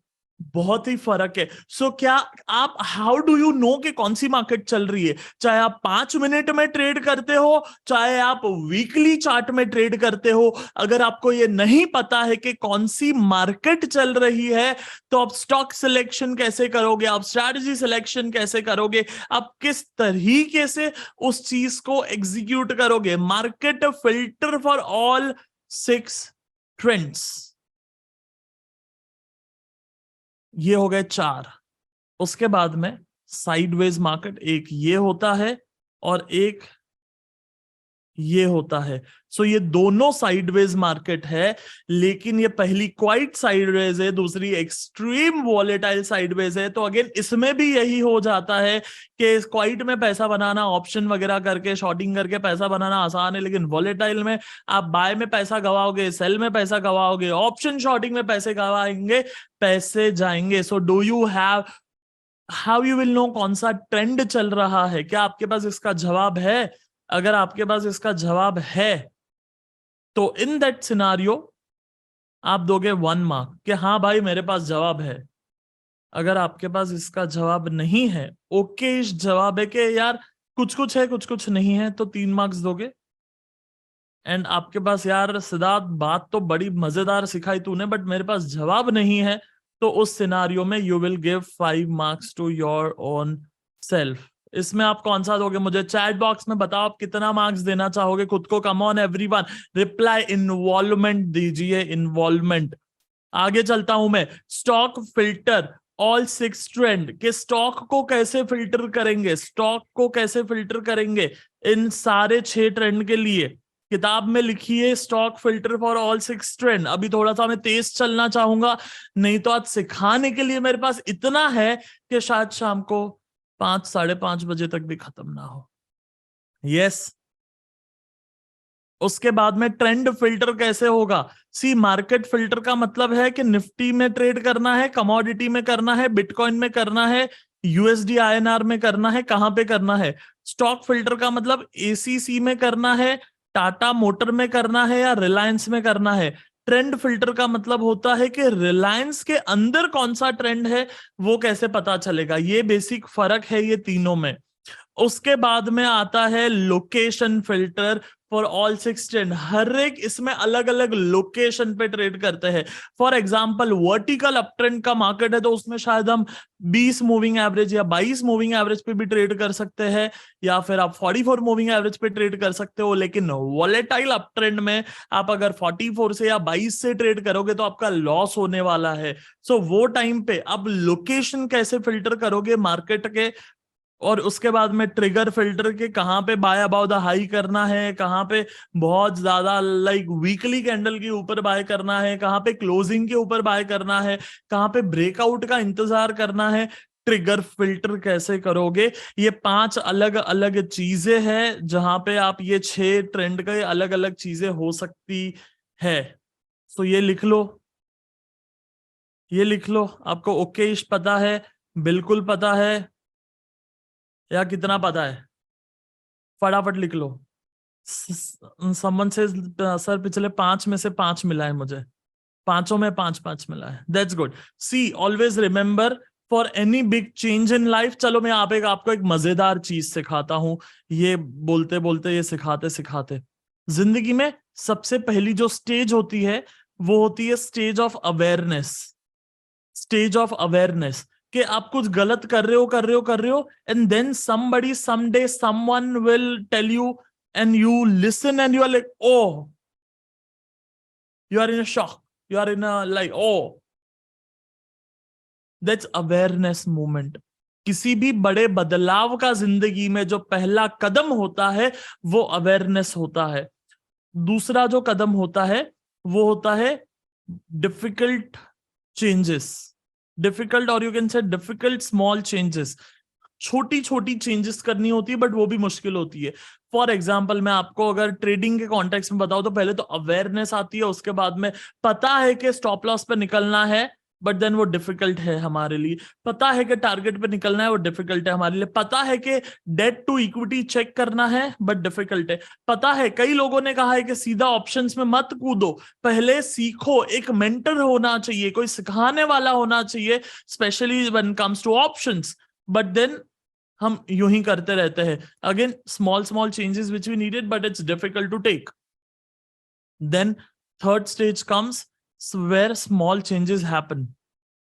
S1: बहुत ही फर्क है। सो क्या आप, हाउ डू यू नो कि कौन सी मार्केट चल रही है? चाहे आप 5 मिनट में ट्रेड करते हो, चाहे आप वीकली चार्ट में ट्रेड करते हो, अगर आपको ये नहीं पता है कि कौन सी मार्केट चल रही है, तो आप स्टॉक सिलेक्शन कैसे करोगे, आप स्ट्रैटेजी सिलेक्शन कैसे करोगे, आप किस तरीके से उस चीज को एग्जीक्यूट करोगे? Market filter for all 6 trends, ये हो गए 4। उसके बाद में साइडवेज मार्केट, एक ये होता है और एक ये होता है। सो ये दोनों साइडवेज मार्केट है, लेकिन ये पहली क्वाइट साइडवेज है, दूसरी एक्सट्रीम वॉलेटाइल साइडवेज है। तो अगेन इसमें भी यही हो जाता है कि क्वाइट में पैसा बनाना, ऑप्शन वगैरह करके, शॉर्टिंग करके पैसा बनाना आसान है, लेकिन वॉलेटाइल में आप बाय में पैसा गवाओगे, सेल में पैसा गवाओगे, ऑप्शन शॉर्टिंग में पैसे गवाएंगे, पैसे जाएंगे। So do you have, how you will know कौन सा ट्रेंड चल रहा है? क्या आपके पास इसका जवाब है? अगर आपके पास इसका जवाब है तो इन दैट सिनारियो आप दोगे 1 मार्क कि हाँ भाई मेरे पास जवाब है। अगर आपके पास इसका जवाब नहीं है, ओके इस जवाब है कि यार कुछ कुछ है कुछ कुछ नहीं है, तो 3 मार्क्स दोगे। एंड आपके पास, यार सिद्धार्थ बात तो बड़ी मजेदार सिखाई तूने, बट मेरे पास जवाब नहीं है, तो उस सिनारियो में you will give 5 marks to your own self. इसमें आप कौन सा दोगे? मुझे चैट बॉक्स में बताओ आप कितना मार्क्स देना चाहोगे खुद को। कम ऑन एवरीवन, रिप्लाई इन्वॉल्वमेंट दीजिए, इन्वॉल्वमेंट। आगे चलता हूं मैं। स्टॉक फिल्टर ऑल 6 ट्रेंड के स्टॉक को कैसे फिल्टर करेंगे, स्टॉक को कैसे फिल्टर करेंगे इन सारे 6 ट्रेंड के लिए? किताब में लिखी है stock filter for all 6 trend. अभी थोड़ा सा मैं तेज चलना चाहूंगा, नहीं तो आज सिखाने के लिए मेरे पास इतना है कि शायद शाम को 5, 5:30 बजे तक भी खत्म ना हो। यस, उसके बाद में ट्रेंड फिल्टर कैसे होगा? सी, मार्केट फिल्टर का मतलब है कि निफ्टी में ट्रेड करना है, कमोडिटी में करना है, बिटकॉइन में करना है, यूएसडी आईएनआर में करना है, कहां पे करना है? स्टॉक फिल्टर का मतलब एसीसी में करना है, टाटा मोटर में करना है या रिलायंस में करना है। ट्रेंड फिल्टर का मतलब होता है कि रिलायंस के अंदर कौन सा ट्रेंड है वो कैसे पता चलेगा। ये बेसिक फर्क है ये तीनों में। उसके बाद में आता है location filter for all 6 trend. हर एक इसमें अलग अलग लोकेशन पे ट्रेड करते हैं। For example vertical up trend का मार्केट है तो उसमें शायद हम 20 मूविंग एवरेज या 22 मूविंग एवरेज पे भी ट्रेड कर सकते हैं, या फिर आप 44 मूविंग एवरेज पे ट्रेड कर सकते हो। लेकिन वॉलेटाइल अप ट्रेंड में आप अगर 44 से या 22 से ट्रेड करोगे तो आपका लॉस होने वाला है। सो वो टाइम पे अब लोकेशन कैसे फिल्टर करोगे मार्केट के, और उसके बाद में ट्रिगर फिल्टर के कहां पे बाय अबाउट द हाई करना है, कहां पे बहुत ज्यादा लाइक वीकली कैंडल के ऊपर बाय करना है, कहां पे क्लोजिंग के ऊपर बाय करना है, कहां पे ब्रेकआउट का इंतजार करना है, ट्रिगर फिल्टर कैसे करोगे। ये 5 अलग अलग चीजें हैं जहां पे आप ये 6 ट्रेंड के अलग अलग चीजें हो सकती है। तो ये लिख लो, ये लिख लो। आपको ओके पता है, बिल्कुल पता है, या कितना पता है? फटाफट लिख लो। समवन से सर पिछले 5 में से 5 मिला है मुझे, पांचों में 5-5 मिला है। That's good. See always remember for any big change in life. चलो मैं आप आपको एक मजेदार चीज सिखाता हूं, ये बोलते बोलते ये सिखाते सिखाते। जिंदगी में सबसे पहली जो स्टेज होती है वो होती है stage of awareness. Stage of awareness कि आप कुछ गलत कर रहे हो and then somebody someday someone will tell you and you listen and you are like oh, you are in a shock, you are in a like oh, that's awareness moment. किसी भी बड़े बदलाव का जिंदगी में जो पहला कदम होता है वो अवेयरनेस होता है। दूसरा जो कदम होता है वो होता है डिफिकल्ट चेंजेस। डिफिकल्ट और you can say difficult small changes. छोटी छोटी चेंजेस करनी होती है बट वो भी मुश्किल होती है। फॉर एग्जाम्पल मैं आपको अगर ट्रेडिंग के कॉन्टेक्स्ट में बताऊं तो पहले तो अवेयरनेस आती है, उसके बाद में पता है कि स्टॉप लॉस पे निकलना है बट देन वो डिफिकल्ट है हमारे लिए। पता है कि टारगेट पे निकलना है, वो डिफिकल्ट है हमारे लिए। पता है कि डेट टू इक्विटी चेक करना है बट डिफिकल्ट है। पता है कई लोगों ने कहा है कि सीधा ऑप्शंस में मत कूदो, पहले सीखो, एक मेंटर होना चाहिए, कोई सिखाने वाला होना चाहिए, specially when comes to options. But then हम यूं ही करते रहते हैं। Again small small changes which we needed but it's difficult to take. Then third stage comes where small changes happen,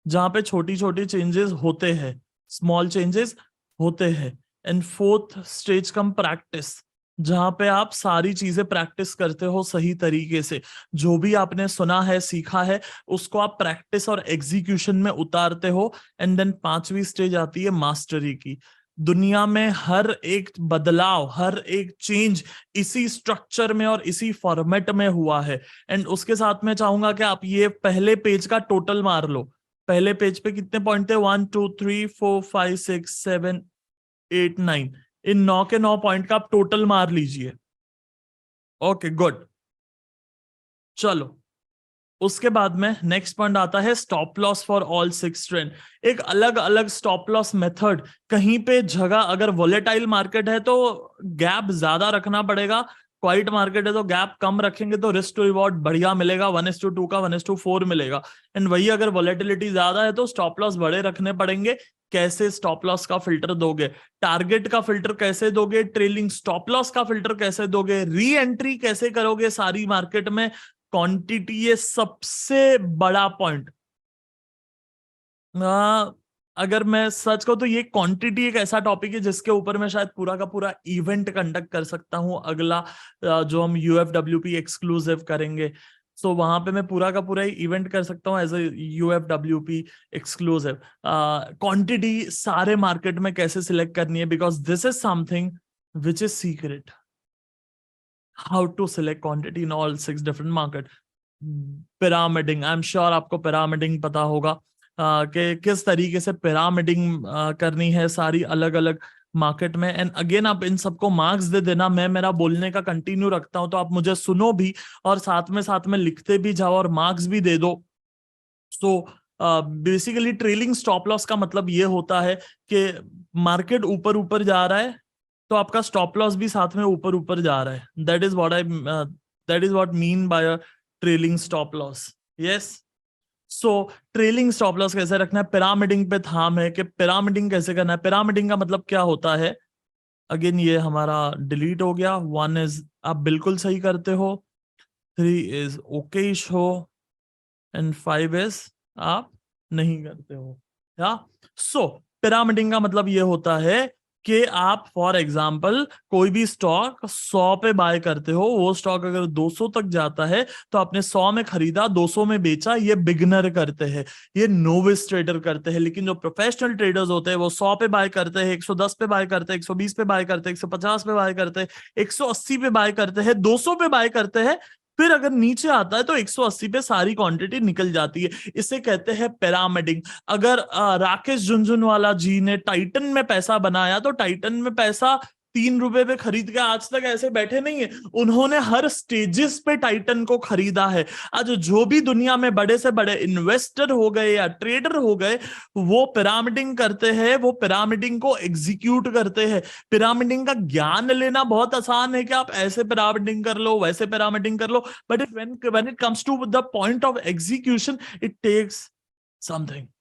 S1: जहां पे छोटी छोटी चेंजेस होते हैं, स्मॉल चेंजेस होते हैं। And fourth stage come practice, जहां पे आप सारी चीजें प्रैक्टिस करते हो सही तरीके से। जो भी आपने सुना है सीखा है उसको आप प्रैक्टिस और एग्जीक्यूशन में उतारते हो। एंड देन पांचवी स्टेज आती है मास्टरी की। दुनिया में हर एक बदलाव, हर एक चेंज इसी स्ट्रक्चर में और इसी फॉर्मेट में हुआ है। एंड उसके साथ में चाहूंगा कि आप ये पहले पेज का टोटल मार लो। पहले पेज पे कितने पॉइंट थे? 1 2 3 4 5 6 7 8 9। इन 9 के 9 पॉइंट का आप टोटल मार लीजिए। Okay good. चलो उसके बाद में नेक्स्ट पॉइंट आता है stop loss for all 6 trend. एक अलग अलग स्टॉप लॉस मेथड। कहीं पे जगह अगर वोलेटाइल मार्केट है तो गैप ज्यादा रखना पड़ेगा, क्वाइट मार्केट है तो गैप कम रखेंगे तो रिस्क टू रिवॉर्ड बढ़िया मिलेगा, 1:2 का 1:4 मिलेगा। एंड वही अगर वोलेटिलिटी ज्यादा है तो स्टॉप लॉस बड़े रखने पड़ेंगे। कैसे स्टॉप लॉस का फिल्टर दोगे, टारगेट का फिल्टर कैसे दोगे, ट्रेलिंग स्टॉप लॉस का फिल्टर कैसे दोगे, री एंट्री कैसे करोगे सारी मार्केट में, क्वांटिटी, ये सबसे बड़ा पॉइंट। अगर मैं सच कहूं तो ये क्वांटिटी एक ऐसा टॉपिक है जिसके ऊपर मैं शायद पूरा का पूरा इवेंट कंडक्ट कर सकता हूं अगला, जो हम यूएफडब्ल्यूपी एक्सक्लूसिव करेंगे। सो वहां पे मैं पूरा का पूरा इवेंट कर सकता हूं as a UFWP exclusive. Quantity सारे मार्केट में कैसे सिलेक्ट करनी है, because this is something which is secret. How to select quantity in all 6 different market. Pyramiding, I am sure आपको पिरामिडिंग पता होगा कि किस तरीके से पिरामिडिंग करनी है सारी अलग अलग मार्केट में। एंड अगेन आप इन सबको मार्क्स दे देना, मैं मेरा बोलने का कंटिन्यू रखता हूं तो आप मुझे सुनो भी और साथ में लिखते भी जाओ और मार्क्स भी दे दो। So basically trailing stop loss का मतलब ये होता है कि मार्केट ऊपर ऊपर जा रहा है, तो आपका स्टॉप लॉस भी साथ में ऊपर ऊपर जा रहा है. That is what mean by a trailing stop loss. Yes. So trailing stop loss कैसे रखना है, पिरामिडिंग पे थाम है कि पिरामिडिंग कैसे करना है. पिरामिडिंग का मतलब क्या होता है, अगेन ये हमारा डिलीट हो गया. 1 इज आप बिल्कुल सही करते हो, 3 इज ओकेश हो, एंड 5 इज आप नहीं करते हो. या सो पिरामिडिंग का मतलब ये होता है कि आप फॉर एग्जाम्पल कोई भी स्टॉक 100 पे बाय करते हो, वो स्टॉक अगर 200 तक जाता है तो आपने 100 में खरीदा, 200 में बेचा. ये बिगनर करते हैं, ये नोविस ट्रेडर करते हैं. लेकिन जो प्रोफेशनल ट्रेडर्स होते हैं वो 100 पे बाय करते हैं, 110 पे बाय करते हैं, 120 पे बाय करते हैं, 150 पे बाय करते हैं, 180 पे बाय करते हैं, 200 पे बाय करते हैं. फिर अगर नीचे आता है तो 180 पे सारी क्वांटिटी निकल जाती है. इसे कहते हैं पिरामिडिंग. अगर राकेश झुनझुनवाला जी ने टाइटन में पैसा बनाया तो टाइटन में पैसा 3 रुपए पे खरीद के आज तक ऐसे बैठे नहीं है. उन्होंने हर स्टेजेस पे टाइटन को खरीदा है. आज जो भी दुनिया में बड़े से बड़े इन्वेस्टर हो गए या ट्रेडर हो गए, वो पिरामिडिंग करते हैं, वो पिरामिडिंग को एग्जीक्यूट करते हैं. पिरामिडिंग का ज्ञान लेना बहुत आसान है कि आप ऐसे पिरामिडिंग कर लो, वैसे पिरामिडिंग कर लो, but when it comes to the point of execution, it takes something.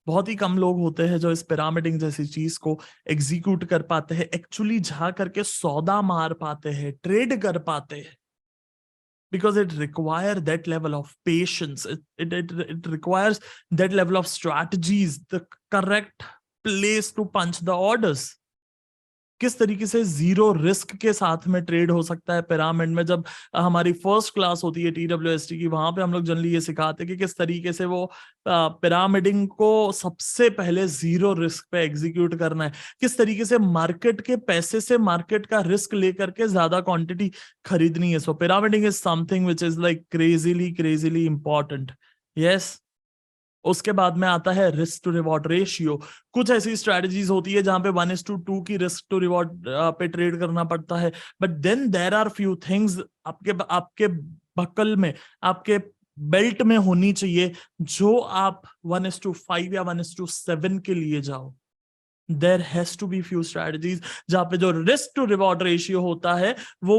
S1: बहुत ही कम लोग होते हैं जो इस पिरामिडिंग जैसी चीज को एग्जीक्यूट कर पाते हैं, एक्चुअली जा करके सौदा मार पाते हैं, ट्रेड कर पाते हैं. Because it requires that level of patience, it requires that level of strategies, the correct place to punch the orders. किस तरीके से जीरो रिस्क के साथ में ट्रेड हो सकता है पिरामिड में. जब हमारी फर्स्ट क्लास होती है TWST की, वहां पे हम लोग जनरली ये सिखाते हैं कि किस तरीके से वो पिरामिडिंग को सबसे पहले जीरो रिस्क पे एग्जीक्यूट करना है, किस तरीके से मार्केट के पैसे से मार्केट का रिस्क लेकर के ज्यादा क्वांटिटी खरीदनी है. So pyramiding is something which is like crazily important. Yes. उसके बाद में आता है रिस्क टू रिवॉर्ड रेशियो. कुछ ऐसी स्ट्रेटजीज होती है जहां पे 1:2 की रिस्क टू रिवॉर्ड पे ट्रेड करना पड़ता है. But then there are few things आपके आपके बकल में, आपके बेल्ट में होनी चाहिए, जो आप 1:5 या 1:7 के लिए जाओ. There has to be few strategies जहां पे जो रिस्क टू रिवॉर्ड रेशियो होता है वो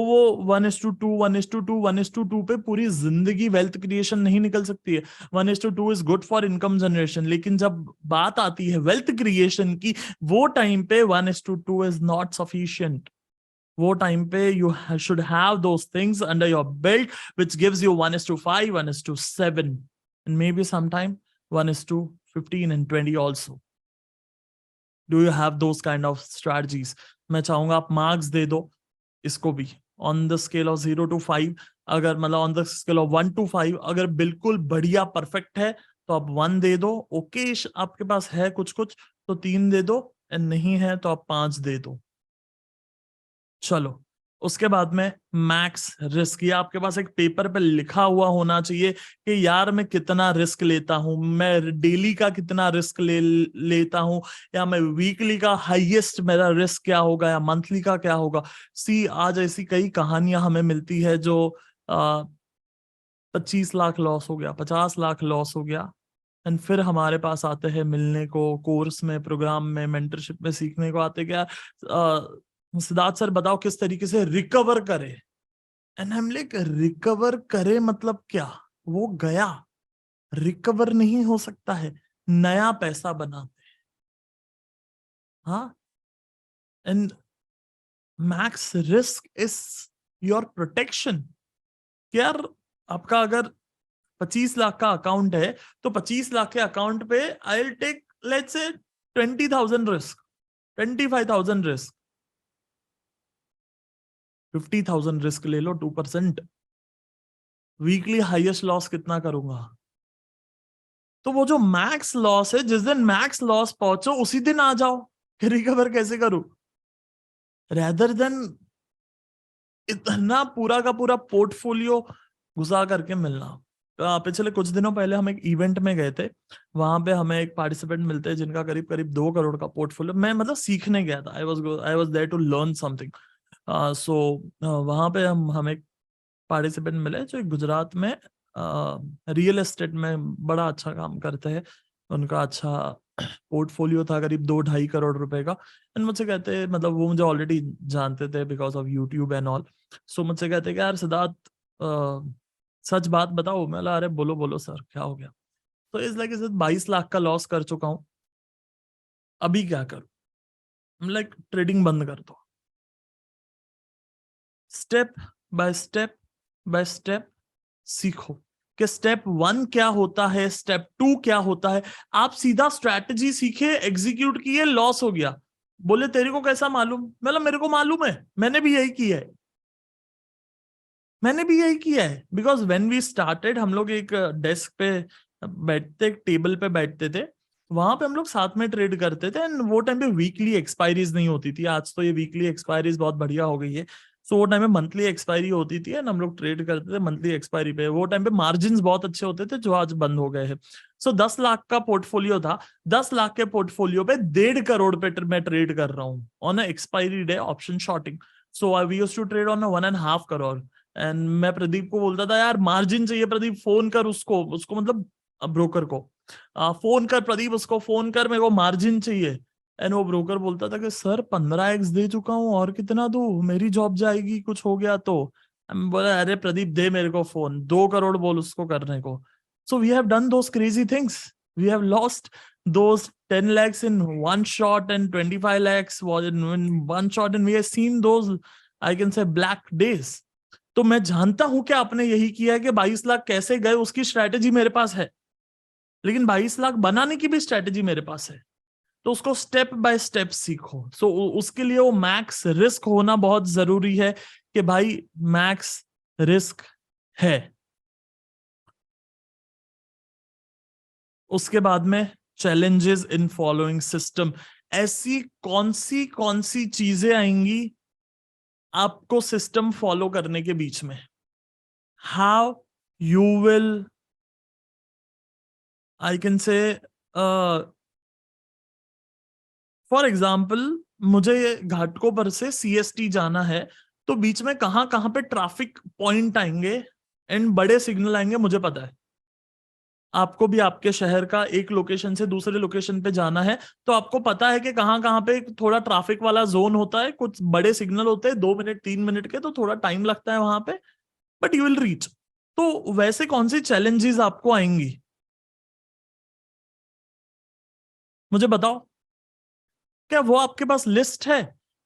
S1: 1:2 1:2 1:2 पे पूरी जिंदगी वेल्थ क्रिएशन नहीं निकल सकती है. 1:2 is good for income generation, लेकिन जब बात आती है वेल्थ क्रिएशन की, वो टाइम पे 1:2 इज नॉट सफिशियंट. वो टाइम पे you should have those things under your belt which gives you 1:5 1:7 and maybe sometime 1:15 and 20 also. Do you have those kind of strategies? मैं चाहूंगा आप मार्क्स दे दो इसको भी on the scale of 0 to 5. अगर मतलब on the scale of 1 to 5 अगर बिल्कुल बढ़िया परफेक्ट है तो आप 1 दे दो. ओके आपके पास है कुछ कुछ तो 3 दे दो, एंड नहीं है तो आप 5 दे दो. चलो, उसके बाद में मैक्स रिस्क. ये आपके पास एक पेपर पे लिखा हुआ होना चाहिए कि यार मैं कितना रिस्क लेता हूं, मैं डेली का कितना रिस्क लेता हूं, या मैं वीकली का हाईएस्ट मेरा रिस्क क्या होगा, या मंथली का क्या होगा. आज ऐसी कई कहानियां हमें मिलती है जो 25 लाख लॉस हो गया, 50 लाख लॉस हो गया, एंड फिर हमारे पास आते हैं मिलने को, कोर्स में, प्रोग्राम में, मेंटरशिप में सीखने को आते क्या, सिद्धार्थ सर बताओ किस तरीके से रिकवर करे. एंड हम लाइक रिकवर करे मतलब क्या? वो गया, रिकवर नहीं हो सकता है, नया पैसा बनाते. हाँ. And max risk is your protection. यार आपका अगर 25 लाख का अकाउंट है तो 25 लाख के अकाउंट पे I will take let's say 20,000 risk, 25,000 risk, 50,000 risk ले लो, 2%. वीकली हाईएस्ट लॉस कितना करूंगा? तो वो जो मैक्स लॉस है, जिस दिन मैक्स लॉस पहुंचो उसी दिन आ जाओ कि रिकवर कैसे करूं, रेदर देन इतना पूरा का पूरा पोर्टफोलियो घुसा करके मिलना. पिछले कुछ दिनों पहले हम एक इवेंट में गए थे. वहां पे हमें एक पार्टिसिपेंट मिलते हैं जिनका करीब करीब 2 करोड़ का पोर्टफोलियो. मैं मतलब सीखने गया था, I was there to learn something. So वहां पे हमें एक पार्टिसिपेंट मिले जो गुजरात में रियल एस्टेट में बड़ा अच्छा काम करते हैं. उनका अच्छा पोर्टफोलियो था करीब 2-2.5 करोड़ रुपए का। एंड मुझसे कहते, मतलब वो मुझे ऑलरेडी जानते थे because of YouTube and all. So मुझसे कहते कि यार सिद्धार्थ, सच बात बताओ। मैं बोला अरे बोलो बोलो सर, क्या हो गया? तो इस लाइक 22 लाख का लॉस कर चुका हूं, अभी क्या करूं? लाइक ट्रेडिंग बंद कर दो। स्टेप बाय स्टेप सीखो कि स्टेप 1 क्या होता है, स्टेप 2 क्या होता है। आप सीधा स्ट्रैटेजी सीखे, एग्जीक्यूट किए, लॉस हो गया। बोले तेरे को कैसा मालूम? मतलब मेरे को मालूम है, मैंने भी यही किया है, मैंने भी यही किया है। बिकॉज व्हेन वी स्टार्टेड, हम लोग एक डेस्क पे बैठते, टेबल पे बैठते थे, वहां पे हम लोग साथ में ट्रेड करते थे। एंड वो टाइम पे वीकली एक्सपायरीज नहीं होती थी, आज तो ये वीकली एक्सपायरीज बहुत बढ़िया हो गई है। सो वो टाइम पे मंथली एक्सपायरी होती थी एंड हम लोग ट्रेड करते थे मंथली एक्सपायरी पे। वो टाइम पे मार्जिन बहुत अच्छे होते थे जो आज बंद हो गए हैं। सो 10 लाख का पोर्टफोलियो था, 10 लाख के पोर्टफोलियो पे 1.5 करोड़ पे मैं ट्रेड कर रहा हूँ on expiry day option shorting. So I we used to trade on 1.5 crore. And मैं प्रदीप को बोलता था यार मार्जिन चाहिए प्रदीप, फोन कर उसको, उसको मतलब ब्रोकर को फोन कर प्रदीप, उसको फोन कर, मेरे को मार्जिन चाहिए। एंड वो ब्रोकर बोलता था कि सर 15x दे चुका हूं, और कितना दूं, मेरी जॉब जाएगी कुछ हो गया तो। मैं बोला अरे प्रदीप दे मेरे को फोन, 2 करोड़ बोल उसको करने को। So we have done those crazy things, we have lost those 10 lakhs in one shot and 25 lakhs was in one shot, and we have seen those, I can say, black days. तो मैं जानता हूं कि आपने यही किया है कि 22 लाख कैसे गए, उसकी स्ट्रैटेजी मेरे पास है। लेकिन 22 लाख बनाने की भी स्ट्रैटेजी मेरे पास है। तो उसको स्टेप बाय स्टेप सीखो। सो उसके लिए वो मैक्स रिस्क होना बहुत जरूरी है कि भाई मैक्स रिस्क है। उसके बाद में चैलेंजेस इन फॉलोइंग सिस्टम। ऐसी कौन सी चीजें आएंगी आपको सिस्टम फॉलो करने के बीच में? How you will, I can say, for example मुझे घाटकोपर से सीएसटी जाना है, तो बीच में कहां कहां पे ट्रैफिक पॉइंट आएंगे एंड बड़े सिग्नल आएंगे मुझे पता है। आपको भी आपके शहर का एक लोकेशन से दूसरे लोकेशन पे जाना है, तो आपको पता है कि कहां कहां पे थोड़ा ट्रैफिक वाला जोन होता है, कुछ बड़े सिग्नल होते हैं 2 मिनट 3 मिनट के, तो थोड़ा टाइम लगता है वहां पे, बट यू विल रीच। तो वैसे कौन सी चैलेंजेस आपको आएंगी मुझे बताओ। क्या वो आपके पास लिस्ट है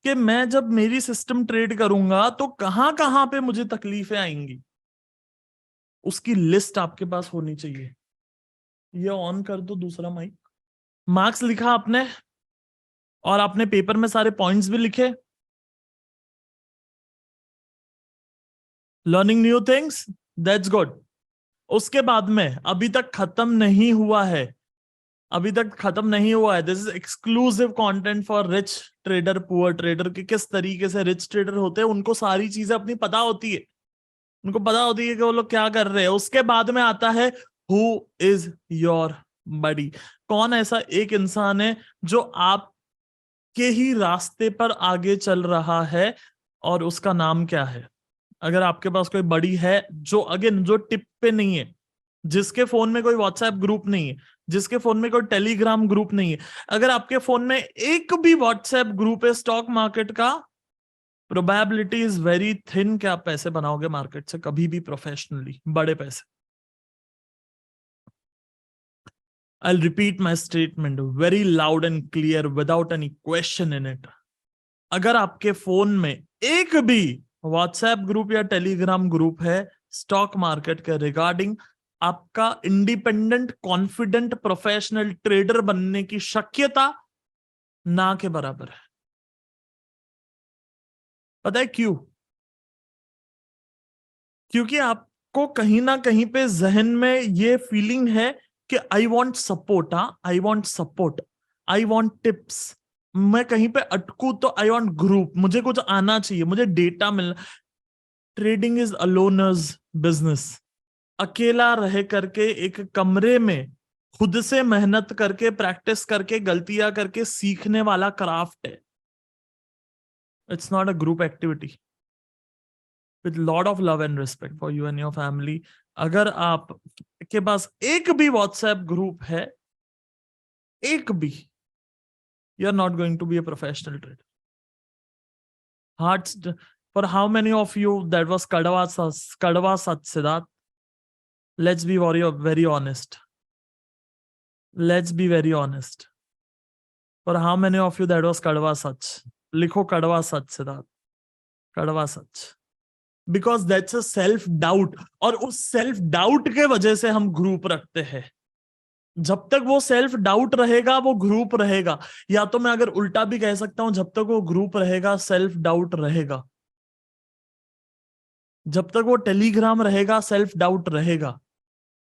S1: कि मैं जब मेरी सिस्टम ट्रेड करूंगा तो कहां कहां पे मुझे तकलीफें आएंगी? उसकी लिस्ट आपके पास होनी चाहिए। ये ऑन कर दो दूसरा माइक। मार्क्स लिखा आपने, और आपने पेपर में सारे पॉइंट्स भी लिखे। Learning new things, that's good. उसके बाद में अभी तक खत्म नहीं हुआ है, अभी तक खत्म नहीं हुआ है। This is exclusive content for rich trader, poor trader. कि किस तरीके से रिच ट्रेडर होते हैं, उनको सारी चीजें अपनी पता होती है, उनको पता होती है कि वो लोग क्या कर रहे हैं। उसके बाद में आता है हु इज योर बडी। कौन ऐसा एक इंसान है जो आपके ही रास्ते पर आगे चल रहा है, और उसका नाम क्या है? अगर आपके पास कोई बड़ी है जो अगेन जो टिप पे नहीं है, जिसके फोन में कोई व्हाट्सएप ग्रुप नहीं है, जिसके फोन में कोई टेलीग्राम ग्रुप नहीं है, अगर आपके फोन में एक भी व्हाट्सएप ग्रुप है स्टॉक मार्केट का, प्रोबेबिलिटी इज वेरी थिन कि आप पैसे बनाओगे मार्केट से कभी भी प्रोफेशनली, बड़े पैसे। I repeat my statement very loud and clear without any question in it. अगर आपके फोन में एक भी व्हाट्सएप ग्रुप या टेलीग्राम ग्रुप है स्टॉक मार्केट के रिगार्डिंग, आपका इंडिपेंडेंट कॉन्फिडेंट प्रोफेशनल ट्रेडर बनने की शक्यता ना के बराबर है। पता है क्यों? क्योंकि आपको कहीं ना कहीं पे जहन में ये फीलिंग है कि I want support, I want support, I want tips. मैं कहीं पे अटकू तो आई वॉन्ट ग्रुप, मुझे कुछ आना चाहिए, मुझे डेटा मिलना। Trading is aloner's business. अकेला रह करके एक कमरे में खुद से मेहनत करके, प्रैक्टिस करके, गलतियां करके सीखने वाला क्राफ्ट है। It's not a group activity. With lot of love and respect for you and your family, अगर आप के पास एक भी व्हाट्सएप ग्रुप है एक भी, you are not going to be a professional trader. Hearts, for how many of you that was Kadava Sach, Siddharth? Let's be very honest. Let's be very honest. For how many of you that was Kadava Sach? लिखो Kadava Sach, Siddharth. Kadava Sach. Because that's a self doubt, और उस सेल्फ डाउट के वजह से हम ग्रुप रखते हैं. जब तक वो सेल्फ डाउट रहेगा वो ग्रुप रहेगा, या तो मैं अगर उल्टा भी कह सकता हूं, जब तक वो ग्रुप रहेगा सेल्फ डाउट रहेगा. जब तक वो टेलीग्राम रहेगा सेल्फ डाउट रहेगा.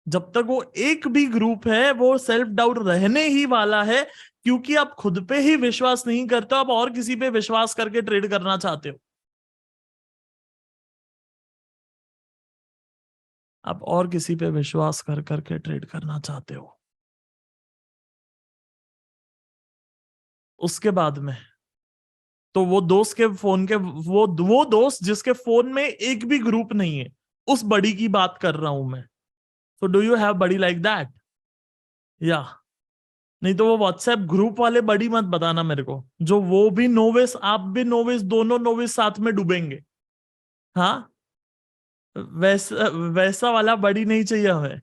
S1: जब तक वो एक भी ग्रुप है वो सेल्फ डाउट रहने ही वाला है, क्योंकि आप खुद पे ही विश्वास नहीं करते हो, आप और किसी पे विश्वास करके ट्रेड करना चाहते हो. आप और किसी पे विश्वास कर करके ट्रेड करना चाहते हो. उसके बाद में तो वो दोस्त के फोन के वो दोस्त जिसके फोन में एक भी ग्रुप नहीं है, उस बड़ी की बात कर रहा हूं मैं. So do you have buddy like that? या नहीं तो वो व्हाट्सएप ग्रुप वाले बड़ी मत बताना मेरे को, जो वो भी नोविस आप भी नोविस, दोनों नोविस साथ में डूबेंगे. हाँ, वैसा वाला बड़ी नहीं चाहिए हमें.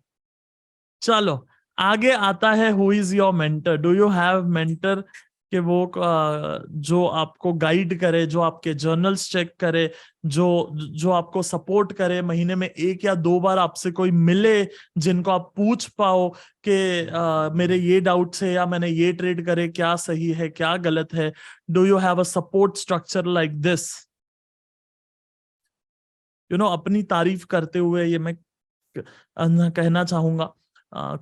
S1: चलो आगे आता है, who is your mentor? Do you have mentor कि वो जो आपको गाइड करे, जो आपके जर्नल्स चेक करे, जो आपको सपोर्ट करे, महीने में 1 या 2 बार आपसे कोई मिले जिनको आप पूछ पाओ कि मेरे ये डाउट्स है या मैंने ये ट्रेड करे, क्या सही है क्या गलत है. Do you have a support structure like this? अपनी तारीफ करते हुए ये मैं कहना चाहूंगा,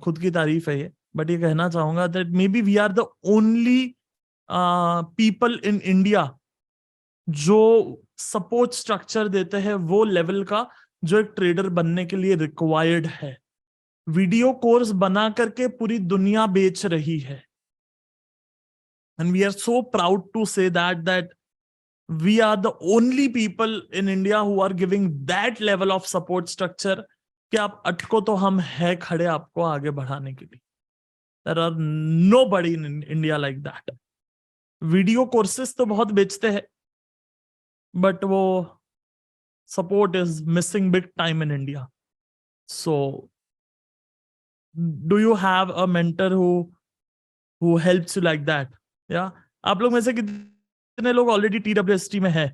S1: खुद की तारीफ है ये, बट ये कहना चाहूंगा that maybe we are the only people in India जो सपोर्ट स्ट्रक्चर देते हैं वो लेवल का जो एक ट्रेडर बनने के लिए रिक्वायर्ड है. वीडियो कोर्स बना करके पूरी दुनिया बेच रही है, and we are so proud to say that we are the only people in India who are giving that level of support structure कि आप अटको तो हम है खड़े आपको आगे बढ़ाने के लिए. There are nobody in India like that. Video courses तो बहुत बेचते हैं, बट वो support is missing big time in India. So do you have a mentor who helps you like that? या आप लोग में से कितने लोग ऑलरेडी TWST में है?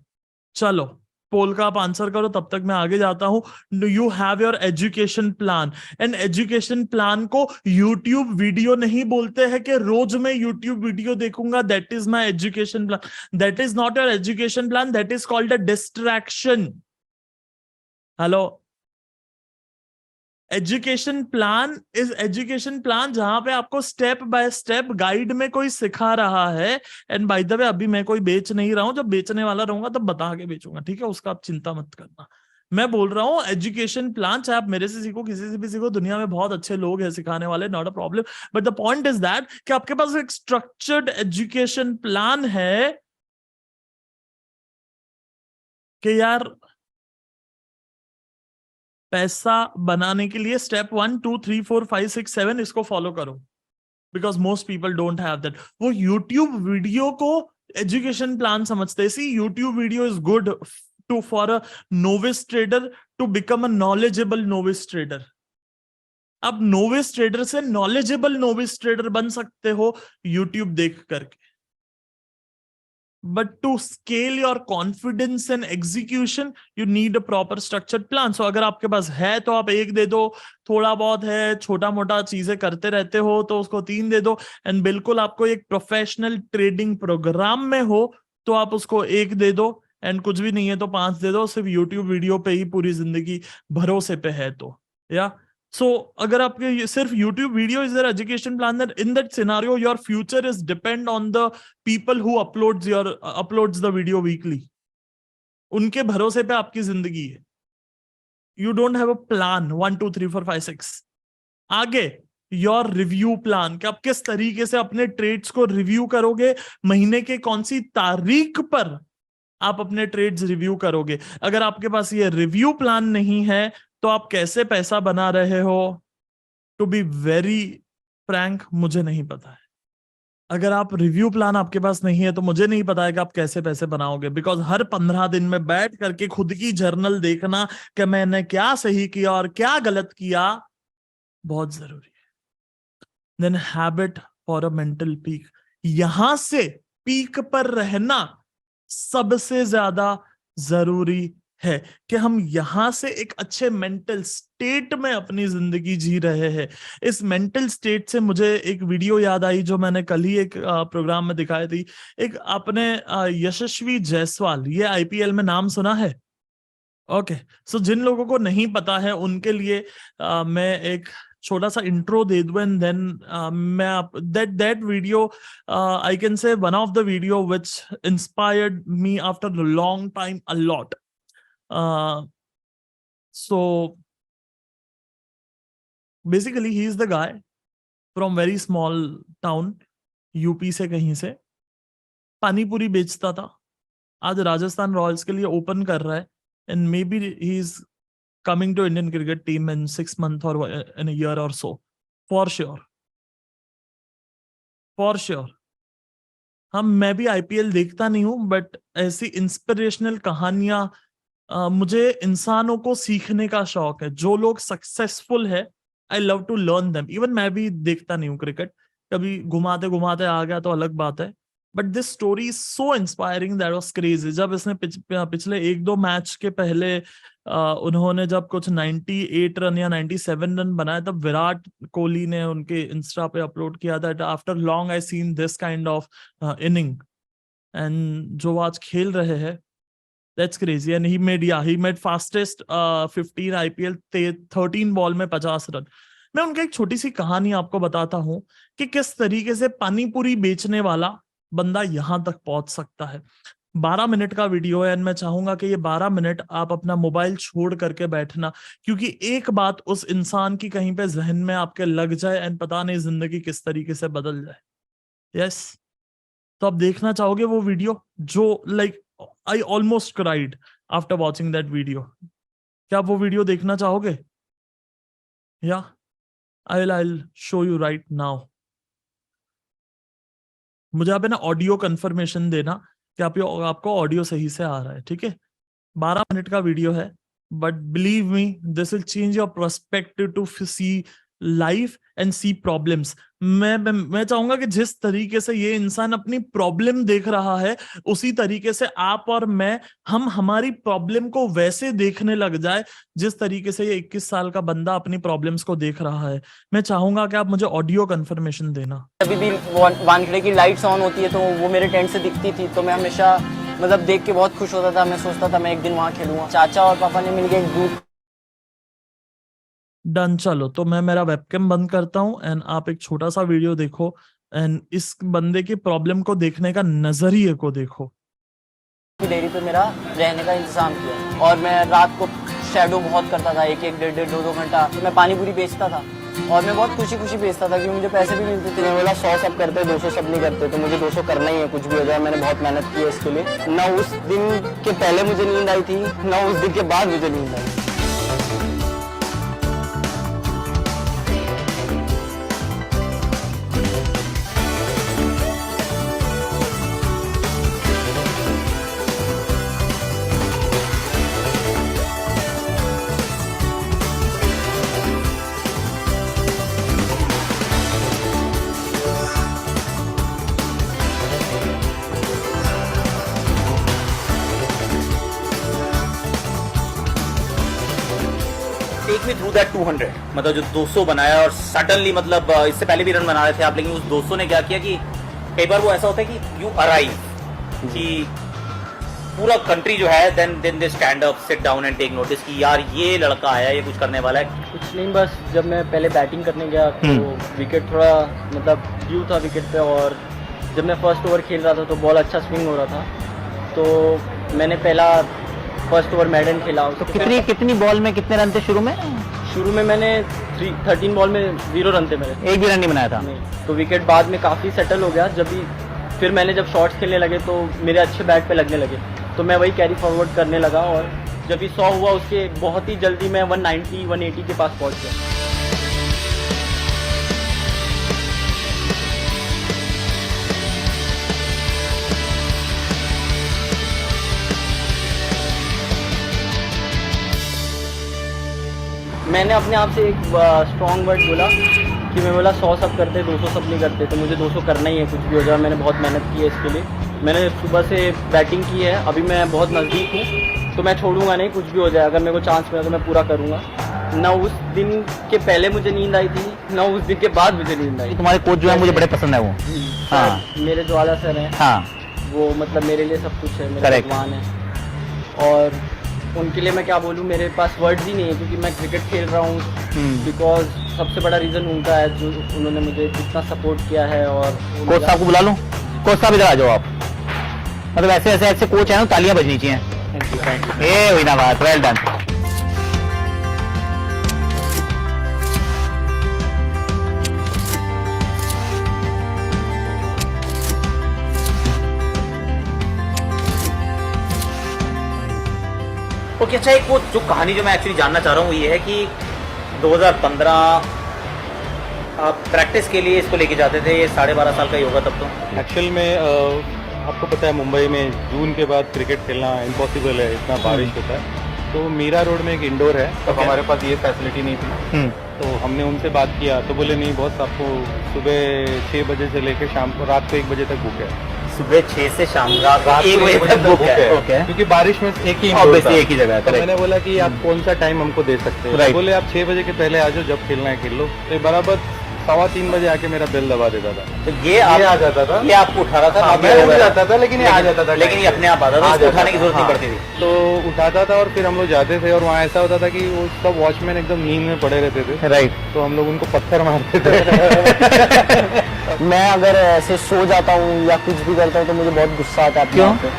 S1: चलो पोल का आप आंसर करो, तब तक मैं आगे जाता हूं. Do you have your education plan? And education plan को यूट्यूब वीडियो नहीं बोलते हैं कि रोज मैं यूट्यूब वीडियो देखूंगा, that is my education plan. That is not your education plan, that is called a distraction. Hello, education plan is education plan जहां पे आपको स्टेप बाय स्टेप गाइड में कोई सिखा रहा है. एंड बाय द वे अभी मैं कोई बेच नहीं रहा हूं, जब बेचने वाला रहूंगा तब बता के बेचूंगा, ठीक है? उसका आप चिंता मत करना. मैं बोल रहा हूं एजुकेशन प्लान, चाहे आप मेरे से सीखो किसी से भी सीखो, दुनिया में बहुत अच्छे लोग हैं सिखाने वाले, not a problem. But the point is that कि आपके पास एक स्ट्रक्चर्ड एजुकेशन प्लान है कि यार पैसा बनाने के लिए स्टेप 1 2 3 4 5 6 7 इसको फॉलो करो. Because most people don't have that. वो यूट्यूब वीडियो को एजुकेशन प्लान समझते हैं. See, YouTube video is good to for a novice trader to become a knowledgeable novice trader. आप नोविस ट्रेडर से नॉलेजेबल नोविस ट्रेडर बन सकते हो यूट्यूब देख करके. But to scale your confidence and execution, you need a proper structured plan. So अगर आपके पास है तो आप 1 दे दो, थोड़ा बहुत है, छोटा मोटा चीजें करते रहते हो तो उसको 3 दे दो. एंड बिल्कुल आपको एक प्रोफेशनल ट्रेडिंग प्रोग्राम में हो तो आप उसको 1 दे दो. एंड कुछ भी नहीं है तो 5 दे दो, सिर्फ यूट्यूब वीडियो पे ही पूरी जिंदगी भरोसे पे है तो. या सो अगर आपके सिर्फ YouTube video is their education plan, then in that scenario your future is depend on the people who uploads the video weekly. उनके भरोसे पे आपकी जिंदगी है. You don't have a plan 1 2 3 4 5 6. आगे योर रिव्यू प्लान, कि आप किस तरीके से अपने ट्रेड्स को रिव्यू करोगे, महीने के कौन सी तारीख पर आप अपने ट्रेड्स रिव्यू करोगे. अगर आपके पास ये रिव्यू प्लान नहीं है तो आप कैसे पैसा बना रहे हो? टू बी वेरी फ्रैंक, मुझे नहीं पता है. अगर आप रिव्यू प्लान आपके पास नहीं है तो मुझे नहीं पता है कि आप कैसे पैसे बनाओगे, बिकॉज हर 15 दिन में बैठ करके खुद की जर्नल देखना कि मैंने क्या सही किया और क्या गलत किया बहुत जरूरी है। Then habit for a mental peak, यहां से पीक पर रहना सबसे ज्यादा जरूरी है कि हम यहां से एक अच्छे मेंटल स्टेट में अपनी जिंदगी जी रहे हैं। इस मेंटल स्टेट से मुझे एक वीडियो याद आई जो मैंने कल ही एक प्रोग्राम में दिखाई थी। एक आपने यशस्वी जायसवाल, ये आईपीएल में नाम सुना है? ओके, सो जिन लोगों को नहीं पता है उनके लिए मैं एक छोटा सा इंट्रो दे दूं एंड देन मैं आप that video, I can say one of the video which inspired me after a long time a lot. So basically he is the guy from very small town, UP से कहीं से, पानी पूरी बेचता था, आज राजस्थान रॉयल्स के लिए ओपन कर रहा है and may be he is coming to Indian cricket team in 6 months or in a year or so, for sure, for sure। हम, मैं भी आईपीएल देखता नहीं हूं बट ऐसी इंस्पिरेशनल कहानियां, मुझे इंसानों को सीखने का शौक है। जो लोग सक्सेसफुल है, I love to learn them. Even मैं भी देखता नहीं हूँ क्रिकेट, कभी घुमाते घुमाते आ गया तो अलग बात है, but this story is so inspiring, that was crazy. जब इसने पिछले एक दो मैच के पहले उन्होंने जब कुछ 98 रन या 97 रन बनाए, तब विराट कोहली ने उनके इंस्टा पे अपलोड किया था, after long I seen this kind of inning. And जो आज खेल रहे हैं, that's crazy, and he made fastest 15 IPL 13 ball में 50 रन। मैं उनका एक छोटी सी कहानी आपको बताता हूं कि किस तरीके से पानी पूरी बेचने वाला बंदा यहां तक पहुंच सकता है। 12 मिनट का वीडियो है एंड मैं चाहूंगा कि ये 12 मिनट आप अपना मोबाइल छोड़ करके बैठना, क्योंकि एक बात उस इंसान की कहीं पे जहन में आपके लग जाए एंड पता नहीं जिंदगी किस तरीके से बदल जाए। यस, तो आप देखना चाहोगे वो वीडियो जो like I almost cried after watching that video? क्या आप वो वीडियो देखना चाहोगे? या I show you right now. मुझे आप है ना ऑडियो कंफर्मेशन देना कि आपको ऑडियो सही से आ रहा है, ठीक है? 12 मिनट का वीडियो है, but believe me this will change your perspective to see life and see problems. मैं चाहूंगा कि जिस तरीके से ये इंसान अपनी प्रॉब्लम देख रहा है, उसी तरीके से आप और मैं, हम हमारी प्रॉब्लम को वैसे देखने लग जाए जिस तरीके से ये 21 साल का बंदा अपनी प्रॉब्लम्स को देख रहा है। मैं चाहूंगा कि आप मुझे ऑडियो कंफर्मेशन देना।
S2: अभी भी वानखेड़े की लाइट्स ऑन होती है तो वो मेरे टेंट से दिखती थी, तो मैं हमेशा मतलब देख के बहुत खुश होता था। मैं सोचता था मैं एक दिन वहाँ खेलूंगा। चाचा और पापा ने मिलकर एक दूध
S1: डन, चलो तो मैं मेरा वेबकैम बंद करता हूँ एंड आप एक छोटा सा वीडियो देखो एंड इस बंदे की प्रॉब्लम को देखने का नजरिए को देखो।
S2: की डेयरी पे मेरा रहने का इंतजाम किया और मैं रात को शैडो बहुत करता था, एक एक डेढ़ डेढ़ 2-2 घंटा। तो मैं पानी पूरी बेचता था और मैं बहुत खुशी खुशी बेचता था क्योंकि मुझे पैसे भी मिलते थे। मैं बोला 100 सब करते 200 सब नहीं करते, तो मुझे 200 करना ही है कुछ भी हो जाए। मैंने बहुत मेहनत की है इसके लिए। ना उस दिन के पहले मुझे नींद आई थी, ना उस दिन के बाद मुझे नींद आई।
S3: टेक मी थ्रू दैट 200, मतलब जो 200 बनाया और सडनली, मतलब इससे पहले भी रन बना रहे थे आप, लेकिन उस 200 ने क्या किया कि कई बार वो ऐसा होता है कि यू अराइव, कि पूरा कंट्री जो है then they stand up, sit down and take notice कि यार ये लड़का आया, ये कुछ करने वाला है।
S2: कुछ नहीं, बस जब मैं पहले बैटिंग करने गया तो विकेट थोड़ा मतलब ड्यू था विकेट पे, और जब मैं फर्स्ट ओवर खेल रहा था तो बॉल अच्छा स्विंग हो रहा था, तो मैंने पहला फर्स्ट ओवर मैडन खेला।
S4: तो कितनी बॉल में कितने रन थे शुरू में?
S2: शुरू में मैंने 13 बॉल में 0 रन थे मेरे,
S4: एक भी रन नहीं बनाया था।
S2: नहीं, तो विकेट बाद में काफ़ी सेटल हो गया। जब भी फिर मैंने जब शॉट्स खेलने लगे तो मेरे अच्छे बैट पे लगने लगे, तो मैं वही कैरी फॉरवर्ड करने लगा, और जब भी 100 हुआ उसके बहुत ही जल्दी मैं 190 180 के पास पहुंच गया। मैंने अपने आप से एक स्ट्रॉन्ग वर्ड बोला कि मैं बोला 100 सब करते 200 सब नहीं करते, तो मुझे 200 करना ही है, कुछ भी हो जाए। मैंने बहुत मेहनत की है इसके लिए, मैंने सुबह से बैटिंग की है, अभी मैं बहुत नज़दीक हूँ, तो मैं छोड़ूंगा नहीं, कुछ भी हो जाए। अगर मेरे को चांस मिला तो मैं पूरा करूँगा। ना उस दिन के पहले मुझे नींद आई थी, ना उस दिन के बाद मुझे नींद आई।
S4: तुम्हारे कोच जो है मुझे बड़े पसंद है वो। हाँ
S2: मेरे ज्वाला सर हैं,
S4: हाँ
S2: वो मतलब मेरे लिए सब कुछ है, मेरे
S4: Correct.
S2: भगवान है। और उनके लिए मैं क्या बोलूँ, मेरे पास वर्ड्स ही नहीं है, क्योंकि मैं क्रिकेट खेल रहा हूँ बिकॉज सबसे बड़ा रीज़न उनका है, जो उन्होंने मुझे इतना सपोर्ट किया है। और वो
S4: कोच
S2: मेरा-
S4: साहब को बुला लो, कोच साहब इधर आ जाओ आप। मतलब ऐसे ऐसे ऐसे कोच है ना, तालियां बजनी चाहिए।
S2: Thank you, thank you.
S4: ए हुई ना बात, वेल डन।
S3: ओके अच्छा, एक वो जो कहानी जो मैं एक्चुअली जानना चाह रहा हूँ वो ये है कि 2015 आप प्रैक्टिस के लिए इसको लेके जाते थे, ये 12.5 साल का ही होगा तब तो।
S5: एक्चुअल में आपको पता है मुंबई में जून के बाद क्रिकेट खेलना इम्पॉसिबल है, इतना बारिश होता है। तो मीरा रोड में एक इंडोर है, तब हमारे पास ये फैसिलिटी नहीं थी। तो हमने उनसे बात किया तो बोले नहीं बॉस, आपको सुबह 6 बजे से लेकर शाम को रात को 1 बजे तक बुक है।
S3: सुबह 6 से शाम रात
S5: रात
S3: 1
S5: को
S3: बजे
S5: 1
S3: तक बुक है।
S4: ओके।
S5: क्योंकि बारिश में एक ही indoor
S4: Obviously
S5: था।
S4: एक ही जगह है,
S5: तो
S4: correct.
S5: मैंने बोला कि आप कौन सा टाइम हमको दे सकते हैं।
S4: Right.
S5: बोले आप 6 बजे के पहले आ जाओ, जब खेलना है खेल लो। तो बराबर 2:15 बजे आके मेरा बेल दबा देता था।
S3: तो ये आप
S5: आ जाता था,
S3: ये आपको उठा रहा था,
S5: हाँ,
S3: बाकी
S5: मैं
S3: लोग
S5: उठ
S3: वगैरह-
S5: जाता था, लेकिन ये आ जाता था
S3: लेकिन ये अपने आप आता था,
S5: आ
S3: उसको
S5: जाता
S3: उठाने की
S5: था,
S3: जरूरत नहीं
S5: हाँ।
S3: पड़ती थी।
S5: तो उठाता था और फिर हम लोग जाते थे, और वहाँ ऐसा होता था कि वो सब वॉचमैन एकदम नींद में पड़े रहते थे।
S4: राइट।
S5: तो हम लोग उनको पत्थर मारते थे।
S2: मैं अगर ऐसे सो जाता हूँ या कुछ भी करता हूँ तो मुझे बहुत गुस्सा आता है अपने
S4: क्यों?
S2: आप पे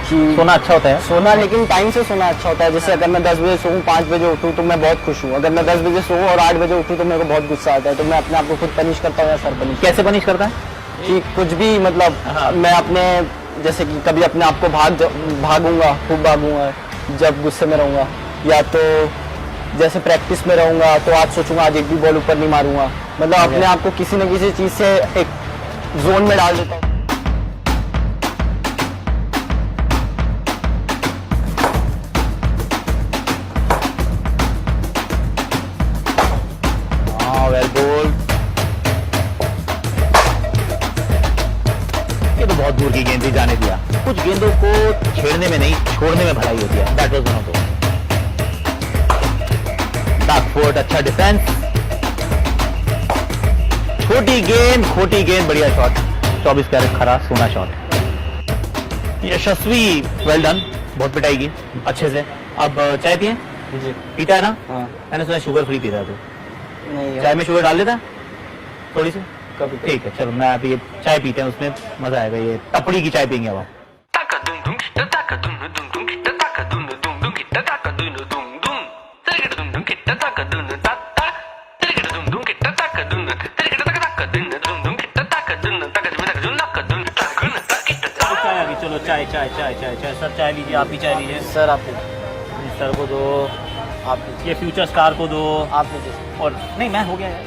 S2: कि
S4: सोना अच्छा होता है।
S2: सोना, लेकिन टाइम से सोना अच्छा होता है। जैसे अगर मैं 10 बजे सोऊं 5 बजे उठूं तो मैं बहुत खुश हूँ। अगर मैं 10 बजे सोऊं और 8 बजे उठूं तो मेरे को बहुत गुस्सा आता है। तो मैं अपने आप को खुद पनिश करता हूँ या सर पनिश
S4: कैसे पनिश करता है?
S2: कि कुछ भी मतलब मैं अपने जैसे कि कभी अपने आप को भागूंगा, खूब भागूंगा जब गुस्से में रहूंगा, या तो जैसे प्रैक्टिस में रहूंगा तो आज सोचूंगा आज एक भी बॉल ऊपर नहीं मारूंगा। मतलब अपने आप को किसी न किसी चीज से एक जोन में डाल देता हूँ।
S4: हाँ वेल बोल्ड। ये तो बहुत दूर की गेंद थी, जाने दिया। कुछ गेंदों को छेड़ने में नहीं, छोड़ने में भलाई होती है। That was one of those. Back foot, अच्छा डिफेंस। छोटी गेंद, खोटी गेंद, बढ़िया शॉट। 24 कैरेट खरा सोना शॉट। यशस्वी, वेल डन। बहुत पिटाई की अच्छे से। अब चाय पिए?
S2: जी
S4: पीता है ना?
S2: हाँ।
S4: मैंने सुना शुगर फ्री पीता है तू।
S2: नहीं
S4: चाय में शुगर डाल देता है थोड़ी सी?
S2: कभी
S4: ठीक है, चलो मैं अभी ये चाय पीते हैं, उसमें मजा आएगा। ये टपड़ी की चाय पीएंगे अब आप। चाय अभी, चलो चाय चाय चाय चाय चाय। सर चाय लीजिए, आप भी चाय लीजिए।
S2: सर आप
S4: सर को दो,
S2: आप
S4: ये फ्यूचर स्टार को दो।
S2: आप लीजिए।
S4: और नहीं, मैं हो गया यार।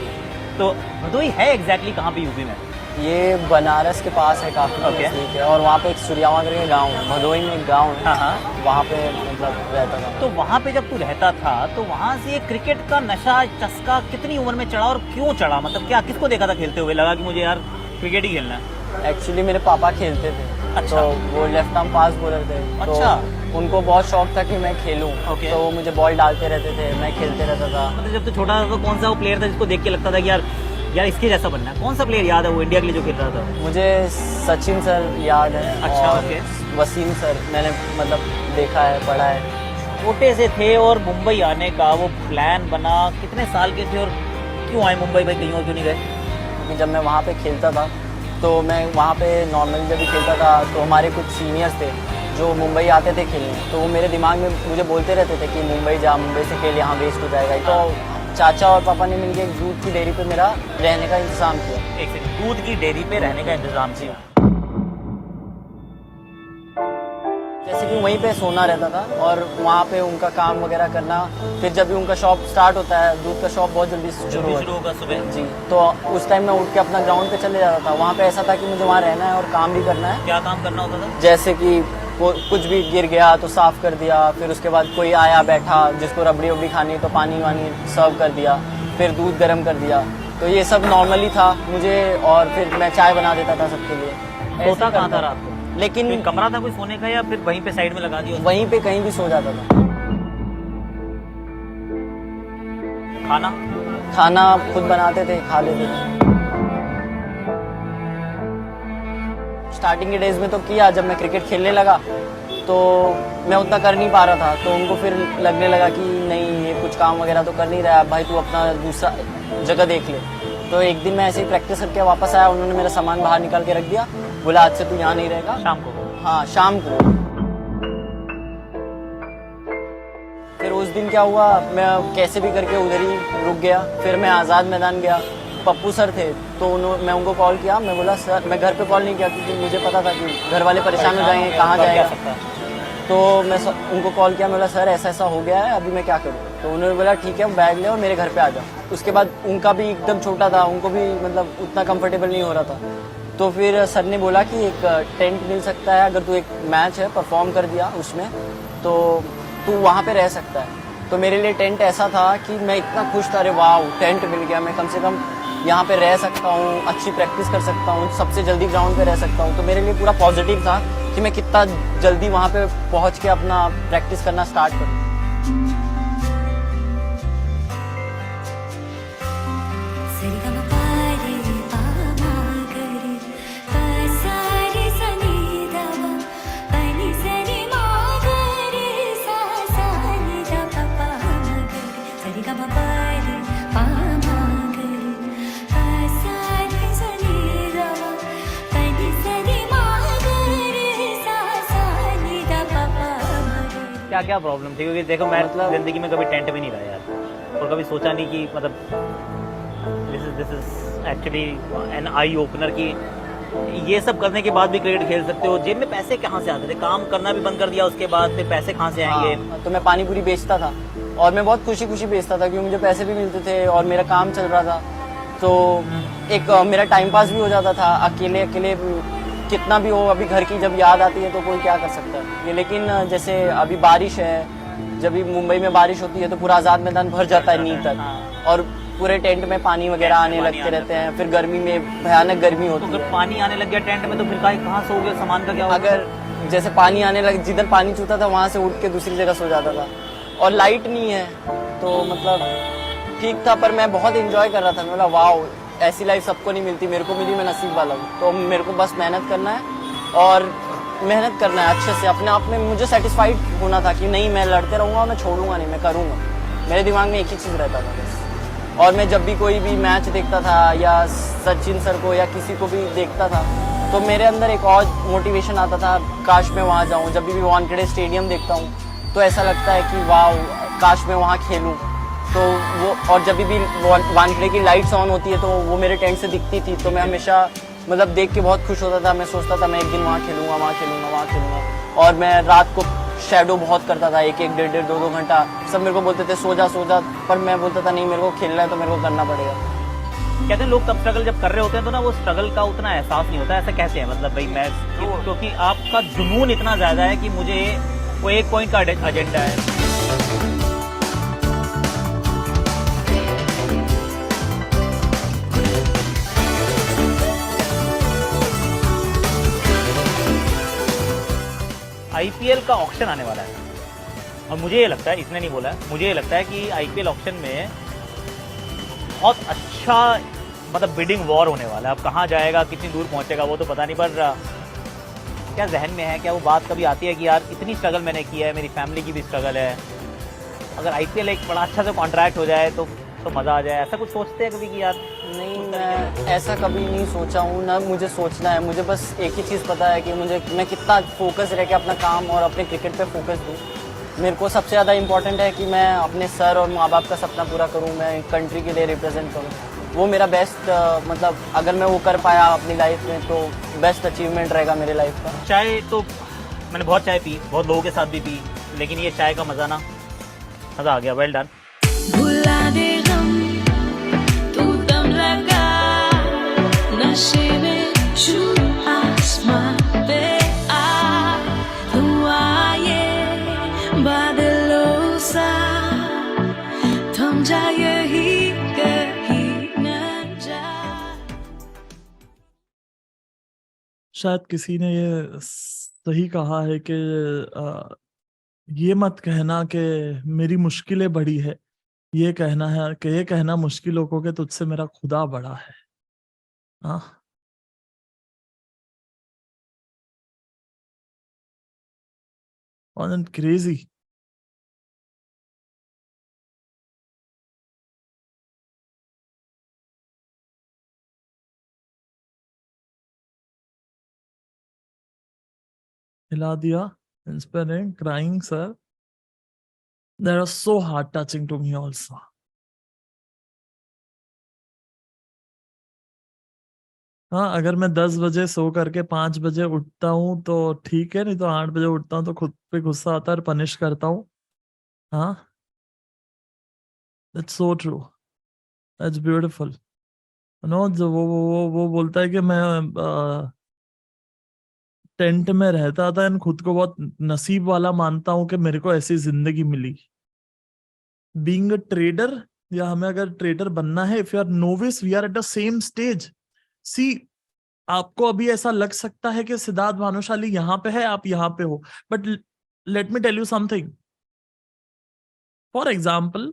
S4: तो भदोई है एग्जैक्टली कहाँ पे यूपी में?
S2: ये बनारस के पास है, काफी
S4: Okay.
S2: नजदीक है। और वहाँ पे एक सूर्यावा करके गाँव है, भदोई में एक गाँव है।
S4: हाँ हाँ।
S2: वहाँ पे मतलब रहता था।
S4: तो वहाँ पे जब तू रहता था तो वहाँ से क्रिकेट का नशा चस्का कितनी उम्र में चढ़ा और क्यों चढ़ा? मतलब क्या, किसको देखा था खेलते हुए, लगा कि मुझे यार क्रिकेट ही खेलना है?
S2: एक्चुअली मेरे पापा खेलते थे।
S4: अच्छा।
S2: तो वो लेफ्ट आर्म फास्ट बॉलर थे।
S4: अच्छा।
S2: तो उनको बहुत शौक था कि मैं खेलूं।
S4: Okay.
S2: तो वो मुझे बॉल डालते रहते थे, मैं खेलते रहता था।
S4: मतलब जब तू छोटा था तो कौन सा वो प्लेयर था जिसको देख के लगता था कि यार इसके जैसा बनना है? कौन सा प्लेयर याद है वो इंडिया के लिए जो खेल रहा था?
S2: मुझे सचिन सर याद है।
S4: अच्छा,
S2: और
S4: okay.
S2: वसीम सर मैंने मतलब देखा है, पढ़ा है।
S4: छोटे से थे और मुंबई आने का वो प्लान बना, कितने साल के थे और क्यों आए मुंबई भाई, कहीं और क्यों नहीं गए?
S2: क्योंकि जब मैं वहाँ पे खेलता था तो मैं वहाँ पे नॉर्मली जब भी खेलता था तो हमारे कुछ सीनियर्स थे जो मुंबई आते थे खेलने। तो वो मेरे दिमाग में मुझे बोलते रहते थे कि मुंबई जा, मुंबई से खेल, यहाँ वेस्ट हो जाएगा। तो चाचा और पापा ने मिलकर एक दूध की डेयरी पे मेरा रहने का इंतजाम किया।
S4: एक सेकंड, दूध की डेयरी पे रहने का इंतजाम किया।
S2: जैसे कि वहीं पे सोना रहता था और वहाँ पे उनका काम वगैरह करना। फिर जब भी उनका शॉप स्टार्ट होता है, दूध का शॉप बहुत जल्दी शुरू होता
S4: होगा सुबह।
S2: है। जी, तो उस टाइम मैं उठ के अपना ग्राउंड पे चले जाता था। वहाँ पे ऐसा था कि मुझे वहाँ रहना है और काम भी करना है।
S4: क्या काम करना होता था?
S2: जैसे कि कुछ भी गिर गया तो साफ कर दिया, फिर उसके बाद कोई आया बैठा जिसको रबड़ी वबड़ी खानी तो पानी वानी सर्व कर दिया, फिर दूध गर्म कर दिया। तो ये सब नॉर्मली था मुझे, और फिर मैं चाय बना देता था सबके लिए।
S3: सोता कहाँ था रात को?
S2: लेकिन
S3: कोई कमरा था कोई सोने का या फिर वहीं पे साइड में लगा दिया?
S2: वहीं पे कहीं भी सो जाता था। खाना खुद बनाते थे, खा लेते थे। स्टार्टिंग के डेज में तो किया, जब मैं क्रिकेट खेलने लगा तो मैं उतना कर नहीं पा रहा था, तो उनको फिर लगने लगा कि नहीं ये कुछ काम वगैरह तो कर नहीं रहा है, भाई तू अपना दूसरा जगह देख ले। तो एक दिन मैं ऐसे ही प्रैक्टिस करके वापस आया, उन्होंने मेरा सामान बाहर निकाल के रख दिया, बोला आज से तू यहाँ नहीं रहेगा।
S3: शाम को?
S2: हाँ, शाम को। फिर उस दिन क्या हुआ, मैं कैसे भी करके उधर ही रुक गया। फिर मैं आज़ाद मैदान गया, पप्पू सर थे तो मैं उनको कॉल किया। मैं बोला सर, मैं घर पे कॉल नहीं किया क्योंकि मुझे पता था कि घर वाले परेशान हो जाएंगे, कहाँ जाएगा। तो मैं उनको कॉल किया, मैं बोला सर ऐसा ऐसा हो गया है, अभी मैं क्या करूँ। तो उन्होंने बोला ठीक है बैग ले और मेरे घर पे आ जाओ। उसके बाद उनका भी एकदम छोटा था, उनको भी मतलब उतना कंफर्टेबल नहीं हो रहा था। तो फिर सर ने बोला कि एक टेंट मिल सकता है, अगर तू एक मैच है परफॉर्म कर दिया उसमें तो तू वहाँ पे रह सकता है। तो मेरे लिए टेंट ऐसा था कि मैं इतना खुश था, अरे वाह टेंट मिल गया, मैं कम से कम यहाँ पे रह सकता हूँ, अच्छी प्रैक्टिस कर सकता हूँ, सबसे जल्दी ग्राउंड पे रह सकता हूँ। तो मेरे लिए पूरा पॉजिटिव था कि मैं कितना जल्दी वहाँ पे पहुँच के अपना प्रैक्टिस करना स्टार्ट करूँ।
S3: क्या क्या प्रॉब्लम थी? क्योंकि देखो मैं जिंदगी में कभी टेंट भी नहीं रहा यार, और कभी सोचा नहीं कि मतलब this is actually an eye opener की ये सब करने के बाद भी क्रिकेट खेल सकते हो। जेब में पैसे कहाँ से आते थे? काम करना भी बंद कर दिया उसके बाद, फिर पैसे कहाँ से आएंगे?
S2: तो मैं पानी पूरी बेचता था और मैं बहुत खुशी खुशी बेचता था क्योंकि मुझे पैसे भी मिलते थे और मेरा काम चल रहा था। तो एक मेरा टाइम पास भी हो जाता था। अकेले अकेले कितना भी हो, अभी घर की जब याद आती है तो कोई क्या कर सकता है ये। लेकिन जैसे अभी बारिश है, जब भी मुंबई में बारिश होती है तो पूरा आज़ाद मैदान भर जाता है नी तक और पूरे टेंट में पानी वगैरह आने लगते रहते हैं। फिर गर्मी में भयानक गर्मी होती है।
S3: अगर पानी आने लग गया टेंट में तो फिर कहाँ सोओगे? सामान का क्या होगा?
S2: अगर जैसे पानी आने लग, जिधर पानी चूता था वहाँ से उठ के दूसरी जगह सो जाता था। और लाइट नहीं है तो मतलब ठीक था, पर मैं बहुत एंजॉय कर रहा था। मैं बोला वाह ऐसी लाइफ सबको नहीं मिलती, मेरे को मिली, मैं नसीब वाला हूँ। तो मेरे को बस मेहनत करना है और मेहनत करना है अच्छे से। अपने आप में मुझे सेटिस्फाइड होना था कि नहीं मैं लड़ते रहूँगा, मैं छोड़ूंगा नहीं, मैं करूँगा। मेरे दिमाग में एक ही चीज़ रहता था बस। और मैं जब भी कोई भी मैच देखता था या सचिन सर को या किसी को भी देखता था तो मेरे अंदर एक और मोटिवेशन आता था, काश मैं वहाँ जाऊँ। जब भी वानखेड़े स्टेडियम देखता हूँ तो ऐसा लगता है कि वाह काश मैं वहाँ खेलूँ। तो वो, और जब भी वानखेड़े की लाइट्स ऑन होती है तो वो मेरे टेंट से दिखती थी तो मैं हमेशा मतलब देख के बहुत खुश होता था। मैं सोचता था मैं एक दिन वहाँ खेलूँगा, वहाँ खेलूँगा, वहाँ खेलूँगा। और मैं रात को शैडो बहुत करता था, एक एक डेढ़ डेढ़ दो दो घंटा। सब मेरे को बोलते थे सो जा, पर मैं बोलता था नहीं मेरे को खेलना है तो मेरे को करना पड़ेगा।
S3: कहते हैं लोग तब स्ट्रगल जब कर रहे होते हैं तो ना वो स्ट्रगल का उतना एहसास नहीं होता, ऐसा कहते हैं। मतलब भाई मैं क्योंकि आपका जुनून इतना ज्यादा है कि मुझे वो एक पॉइंट का एजेंडा है। आईपीएल का ऑक्शन आने वाला है और मुझे ये लगता है, इसने नहीं बोला है, मुझे ये लगता है कि आईपीएल ऑक्शन में बहुत अच्छा मतलब बिडिंग वॉर होने वाला है। अब कहाँ जाएगा, कितनी दूर पहुंचेगा वो तो पता नहीं, पर क्या जहन में है, क्या वो बात कभी आती है कि यार इतनी स्ट्रगल मैंने की है, मेरी फैमिली की भी स्ट्रगल है, अगर आईपीएल एक बड़ा अच्छा सा कॉन्ट्रैक्ट हो जाए तो मज़ा आ जाए? ऐसा कुछ सोचते हैं कभी कि यार?
S2: नहीं, मैं ऐसा कभी नहीं सोचा हूँ, ना मुझे सोचना है। मुझे बस एक ही चीज़ पता है कि मैं कितना फोकस रह के अपना काम और अपने क्रिकेट पे फोकस दूँ। मेरे को सबसे ज़्यादा इम्पोर्टेंट है कि मैं अपने सर और माँ बाप का सपना पूरा करूँ, मैं कंट्री के लिए रिप्रेजेंट करूँ। वो मेरा बेस्ट मतलब अगर मैं वो कर पाया अपनी लाइफ में तो बेस्ट अचीवमेंट रहेगा मेरे लाइफ का।
S3: चाय तो मैंने बहुत चाय पी, बहुत लोगों के साथ भी पी, लेकिन ये चाय का मज़ा आ गया। Well done.
S6: भुला दे हम, तू दम लगा नशे में, छू आसमां पे आ, तू
S1: शायद किसी ने ये सही कहा है कि ये मत कहना कि मेरी मुश्किलें बड़ी है, ये कहना है कि ये कहना मुश्किलों को कि तुझसे मेरा खुदा बड़ा है। हाँ, wasn't it crazy? हिला दिया, inspiring, crying, sir. That was so heart touching to me also. हाँ, अगर मैं 10 बजे सो करके 5 बजे उठता हूँ तो ठीक है, नहीं तो 8 बजे उठता हूँ तो खुद पे गुस्सा आता है और पनिश करता हूँ। हाँ, that's so true, that's beautiful. No, जो वो बोलता है कि मैं टेंट में रहता था एंड खुद को बहुत नसीब वाला मानता हूँ कि मेरे को ऐसी जिंदगी मिली। बीइंग अ ट्रेडर, या हमें अगर ट्रेडर बनना है, if you are novice, we are at the same stage. See, आपको अभी ऐसा लग सकता है कि सिद्धार्थ भानुशाली यहाँ पे है, आप यहाँ पे हो, but let me tell you something. For example,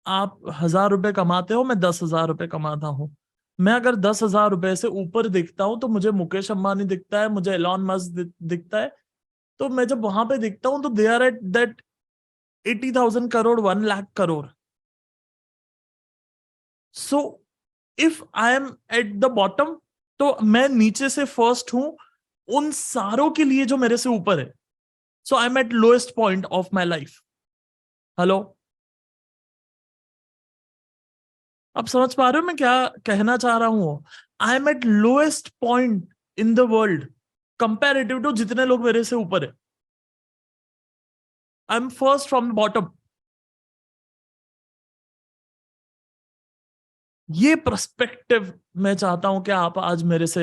S1: आप 1,000 रुपए कमाते हो, मैं 10,000 रुपए कमाता हूँ। मैं अगर 10,000 रुपए से ऊपर दिखता हूँ तो मुझे मुकेश अंबानी दिखता है, मुझे एलॉन मस्क दिखता है। तो मैं जब वहां पे दिखता हूँ तो they are at that 80,000 crore, 1 lakh crore. So if I am at the bottom, तो मैं नीचे से फर्स्ट हूं उन सारों के लिए जो मेरे से ऊपर है। So I am at lowest point of my life. Hello, आप समझ पा रहे हो मैं क्या कहना चाह रहा हूं? I am at lowest point in the world comparative to जितने लोग मेरे से ऊपर है। I am first from the bottom. ये पर्सपेक्टिव मैं चाहता हूं कि आप आज मेरे से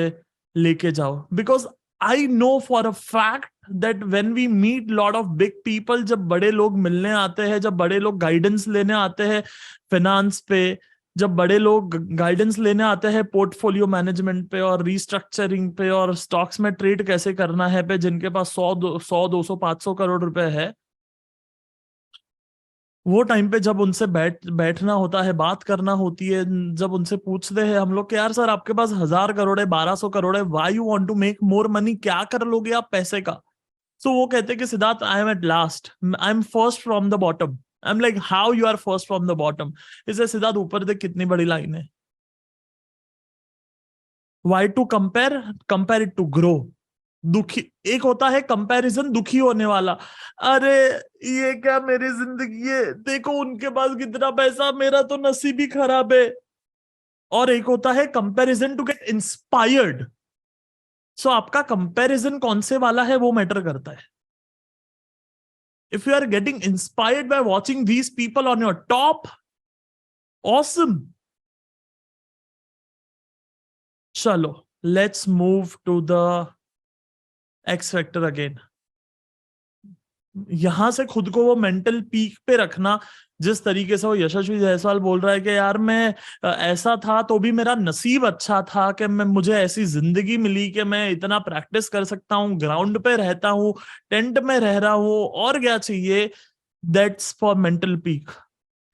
S1: लेके जाओ, because I know for a fact that when we meet lot of big people, जब बड़े लोग मिलने आते हैं, जब बड़े लोग गाइडेंस लेने आते हैं फाइनेंस पे, जब बड़े लोग गाइडेंस लेने आते हैं पोर्टफोलियो मैनेजमेंट पे और रीस्ट्रक्चरिंग पे और स्टॉक्स में ट्रेड कैसे करना है पे, जिनके पास 100 200 500 करोड़ रुपए है, वो टाइम पे जब उनसे बैठना होता है, बात करना होती है, जब उनसे पूछते हैं हम लोग कि यार सर आपके पास 1,000 करोड़ है, 1,200 करोड़ है, why you want to make more money, क्या कर लोगे आप पैसे का? सो वो कहते हैं कि Siddharth, I am at last, I am first from the bottom. I am like, how you are first from the bottom? इसे सिद्धार्थ, ऊपर देख कितनी बड़ी लाइन है। Why to compare? Compare it to grow. दुखी, एक होता है कंपैरिजन दुखी होने वाला, अरे ये क्या मेरी जिंदगी है, देखो उनके पास कितना पैसा, मेरा तो नसीब ही खराब है। और एक होता है कंपैरिजन टू गेट इंस्पायर्ड। सो आपका कंपैरिजन कौन से वाला है वो मैटर करता है। If you are getting inspired by watching these people on your top, awesome. चलो, let's move to the X factor again. यहां से खुद को वो मेंटल पीक पे रखना, जिस तरीके से वो यशस्वी जायसवाल बोल रहा है कि यार मैं ऐसा था तो भी मेरा नसीब अच्छा था कि मुझे ऐसी जिंदगी मिली कि मैं इतना प्रैक्टिस कर सकता हूँ, ग्राउंड पे रहता हूँ, टेंट में रह रहा हूँ, और क्या चाहिए? That's for mental peak.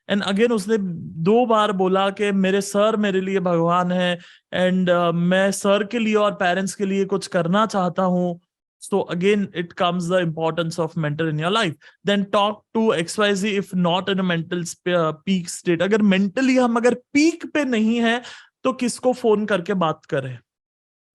S1: And again उसने 2 बार बोला कि मेरे सर मेरे लिए भगवान है, एंड मैं सर के लिए और पेरेंट्स के लिए कुछ करना चाहता हूँ। So again, it comes the importance of mentor in your life. Then talk to XYZ if not in a mental peak state. अगर mentally हम अगर peak पे नहीं है तो किसको फोन करके बात करें?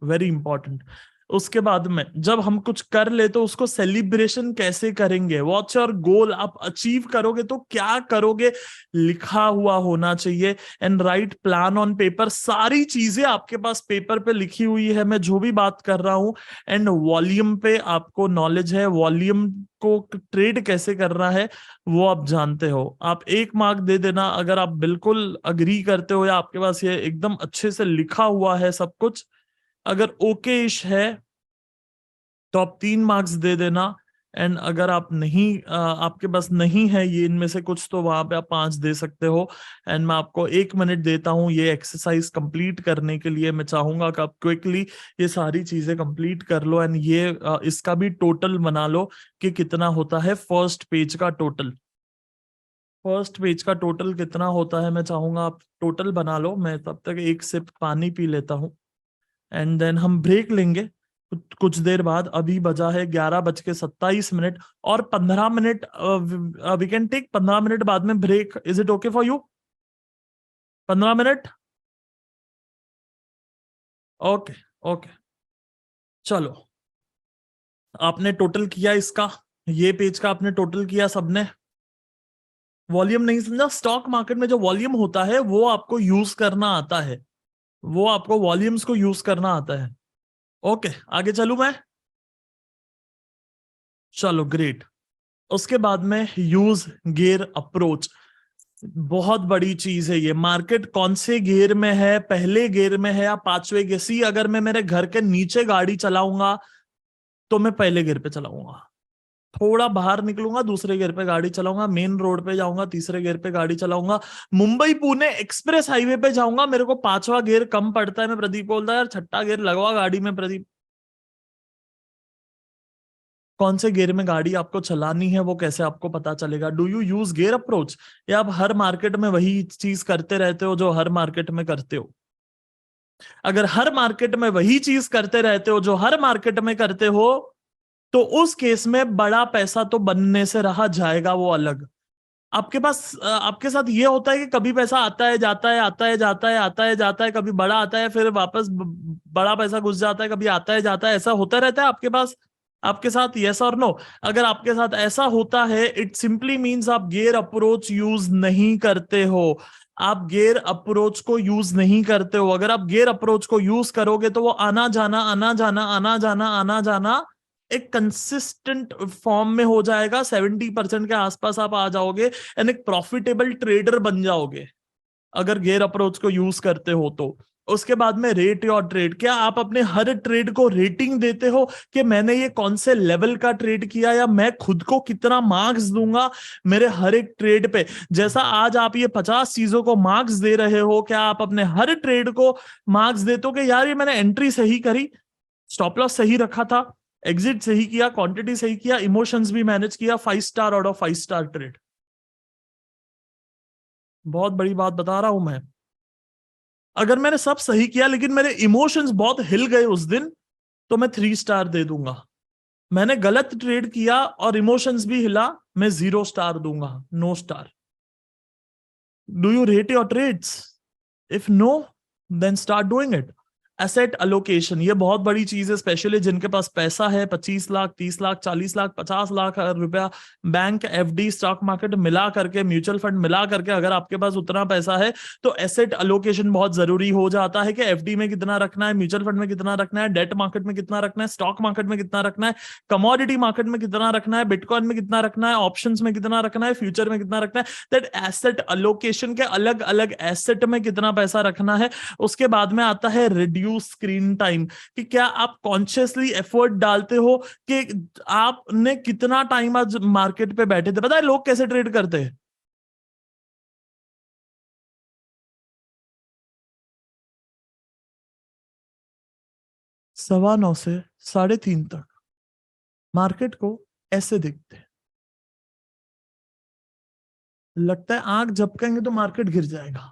S1: Very important. उसके बाद में जब हम कुछ कर ले तो उसको सेलिब्रेशन कैसे करेंगे? What's your goal? आप अचीव करोगे तो क्या करोगे, लिखा हुआ होना चाहिए। And right plan on paper. सारी चीजें आपके पास पेपर पे लिखी हुई है, मैं जो भी बात कर रहा हूं। एंड वॉल्यूम पे आपको नॉलेज है, वॉल्यूम को ट्रेड कैसे करना है वो आप जानते हो। आप 1 मार्क दे देना अगर आप बिल्कुल अग्री करते हो या आपके पास ये एकदम अच्छे से लिखा हुआ है सब कुछ। अगर ओके इश है तो आप 3 मार्क्स दे देना। एंड अगर आप नहीं आपके पास नहीं है ये इनमें से कुछ, तो वहां पे आप 5 दे सकते हो। एंड मैं आपको 1 मिनट देता हूँ ये एक्सरसाइज कंप्लीट करने के लिए। मैं चाहूंगा कि आप क्विकली ये सारी चीजें कंप्लीट कर लो एंड ये इसका भी टोटल बना लो कि कितना होता है फर्स्ट पेज का टोटल। फर्स्ट पेज का टोटल कितना होता है मैं चाहूंगा आप टोटल बना लो। मैं तब तक एक सिप पानी पी लेता हूँ एंड देन हम ब्रेक लेंगे कुछ देर बाद। अभी बजा है 11:27 और 15 minute we can take 15 minute बाद में break. Is it okay for you? 15 minute? Okay okay, चलो। आपने टोटल किया इसका, ये पेज का आपने टोटल किया सबने। वॉल्यूम नहीं समझा? स्टॉक मार्केट में जो वॉल्यूम होता है वो आपको यूज करना आता है, वो आपको वॉल्यूम्स को यूज करना आता है। ओके, आगे चलूं मैं? चलो ग्रेट। उसके बाद में यूज गियर अप्रोच, बहुत बड़ी चीज है ये। मार्केट कौन से गियर में है, पहले गियर में है या 5वें गियर? सी, अगर मैं मेरे घर के नीचे गाड़ी चलाऊंगा तो मैं पहले गियर पे चलाऊंगा, थोड़ा बाहर निकलूंगा दूसरे गियर पे गाड़ी चलाऊंगा, मेन रोड पे जाऊंगा तीसरे गियर पे गाड़ी चलाऊंगा, मुंबई पुणे एक्सप्रेस हाईवे पे जाऊंगा मेरे को 5वां गियर कम पड़ता है। मैं प्रदीप बोलता है यार 6ठा गियर लगवा गाड़ी में। प्रदीप, कौन से गियर में गाड़ी आपको चलानी है वो कैसे आपको पता चलेगा? Do you use gear approach, या आप हर मार्केट में वही चीज करते रहते हो जो हर मार्केट में करते हो? अगर हर मार्केट में वही चीज करते रहते हो जो हर मार्केट में करते हो, तो उस केस में बड़ा पैसा तो बनने से रहा जाएगा, वो अलग। आपके पास आपके साथ ये होता है कि कभी पैसा आता है जाता है, आता है जाता है, आता है जाता है, कभी बड़ा आता है फिर वापस बड़ा पैसा घुस जाता है, कभी आता है जाता है, ऐसा होता रहता है आपके पास, आपके साथ? यस और नो? अगर आपके साथ ऐसा होता है, इट सिंपली मींस आप गियर अप्रोच यूज नहीं करते हो। आप गियर अप्रोच को यूज नहीं करते हो। अगर आप गियर अप्रोच को यूज करोगे तो वो आना जाना आना जाना आना जाना आना जाना एक कंसिस्टेंट फॉर्म में हो जाएगा। 70% के आसपास आप आ जाओगे एंड एक प्रॉफिटेबल ट्रेडर बन जाओगे अगर गियर अप्रोच को यूज करते हो तो। उसके बाद में रेट योर ट्रेड। क्या आप अपने हर ट्रेड को रेटिंग देते हो कि मैंने ये कौन से लेवल का ट्रेड किया, या मैं खुद को कितना मार्क्स दूंगा मेरे हर एक ट्रेड पे? जैसा आज आप ये 50 चीजों को मार्क्स दे रहे हो, क्या आप अपने हर ट्रेड को मार्क्स देते हो कि यार ये मैंने एंट्री सही करी, स्टॉप लॉस सही रखा था, एग्जिट सही किया, क्वांटिटी सही किया, इमोशंस भी मैनेज किया, 5 star out of 5 star trade? बहुत बड़ी बात बता रहा हूं मैं। अगर मैंने सब सही किया लेकिन मेरे इमोशंस बहुत हिल गए उस दिन, तो मैं 3 स्टार दे दूंगा। मैंने गलत ट्रेड किया और इमोशंस भी हिला, मैं 0 स्टार दूंगा, no star. Do you rate your trades? If no, then start doing it. Asset allocation, ये बहुत बड़ी चीज है, स्पेशली जिनके पास पैसा है 25 लाख 30 लाख 40 लाख 50 लाख रुपया बैंक, एफडी, स्टॉक मार्केट मिला करके, म्यूचुअल फंड मिला करके, अगर आपके पास उतना पैसा है तो एसेट अलोकेशन बहुत जरूरी हो जाता है कि एफडी में कितना रखना है, म्यूचुअल फंड में कितना रखना है, डेट मार्केट में कितना रखना है, स्टॉक मार्केट में कितना रखना है, कमोडिटी मार्केट में कितना रखना है, बिटकॉइन में कितना रखना है, ऑप्शंस में कितना रखना है, फ्यूचर में कितना रखना है। दैट एसेट अलोकेशन के अलग अलग एसेट में कितना पैसा रखना है। उसके बाद में आता है रिड्यूस स्क्रीन टाइम, कि क्या आप कॉन्शियसली एफर्ट डालते हो कि आपने कितना टाइम आज मार्केट पे बैठे थे। पता है लोग कैसे ट्रेड करते हैं? सवा 9 से 3:30 तक मार्केट को ऐसे देखते हैं, लगता है आंख झपकेंगे तो मार्केट गिर जाएगा।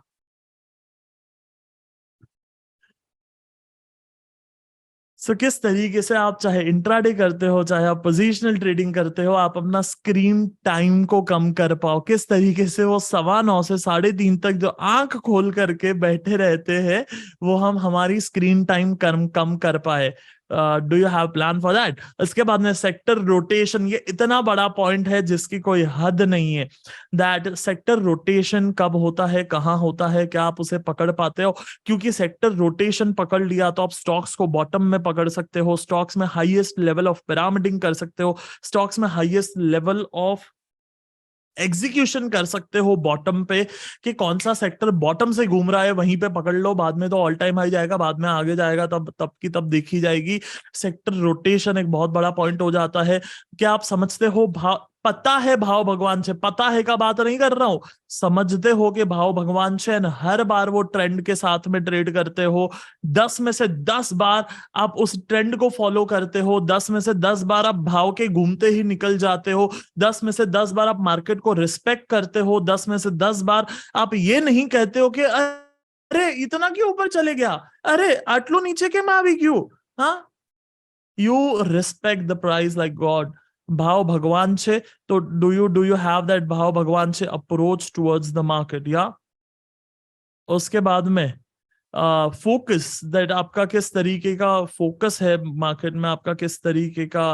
S1: सो किस तरीके से आप चाहे इंट्राडे करते हो, चाहे आप पोजीशनल ट्रेडिंग करते हो, आप अपना स्क्रीन टाइम को कम कर पाओ। किस तरीके से वो 9:15 से 3:30 तक जो आंख खोल करके बैठे रहते हैं, वो हम हमारी स्क्रीन टाइम कम कर पाए। Do you have plan for that? इसके बाद में सेक्टर रोटेशन, ये इतना बड़ा पॉइंट है जिसकी कोई हद नहीं है। दैट सेक्टर रोटेशन कब होता है, कहाँ होता है, क्या आप उसे पकड़ पाते हो? क्योंकि सेक्टर रोटेशन पकड़ लिया तो आप स्टॉक्स को बॉटम में पकड़ सकते हो, स्टॉक्स में हाईएस्ट लेवल ऑफ पिरामिडिंग कर सकते हो, स्टॉक्स में हाईएस्ट लेवल ऑफ एग्जीक्यूशन कर सकते हो बॉटम पे कि कौन सा सेक्टर बॉटम से घूम रहा है, वहीं पे पकड़ लो, बाद में तो ऑल टाइम हाई जाएगा, बाद में आगे जाएगा, तब की तब देखी जाएगी। सेक्टर रोटेशन एक बहुत बड़ा पॉइंट हो जाता है। क्या आप समझते हो भाव, पता है भाव भगवान से, पता है का बात नहीं कर रहा हूं, समझते हो कि भाव भगवान से हर बार वो ट्रेंड के साथ में ट्रेड करते हो, 10 में से 10 बार आप उस ट्रेंड को फॉलो करते हो, 10 में से 10 बार आप भाव के घूमते ही निकल जाते हो, 10 में से 10 बार आप मार्केट को रिस्पेक्ट करते हो, 10 में से 10 बार आप ये नहीं कहते हो कि अरे इतना क्यों ऊपर चले गया, अरे आटलो नीचे के मैं अभी क्यों, हाँ, you respect the price like God. भाव भगवान से, तो डू यू हैव दैट भाव भगवान से अप्रोच टुवर्ड्स द मार्केट, या उसके बाद में फोकस, दैट आपका किस तरीके का फोकस है मार्केट में, आपका किस तरीके का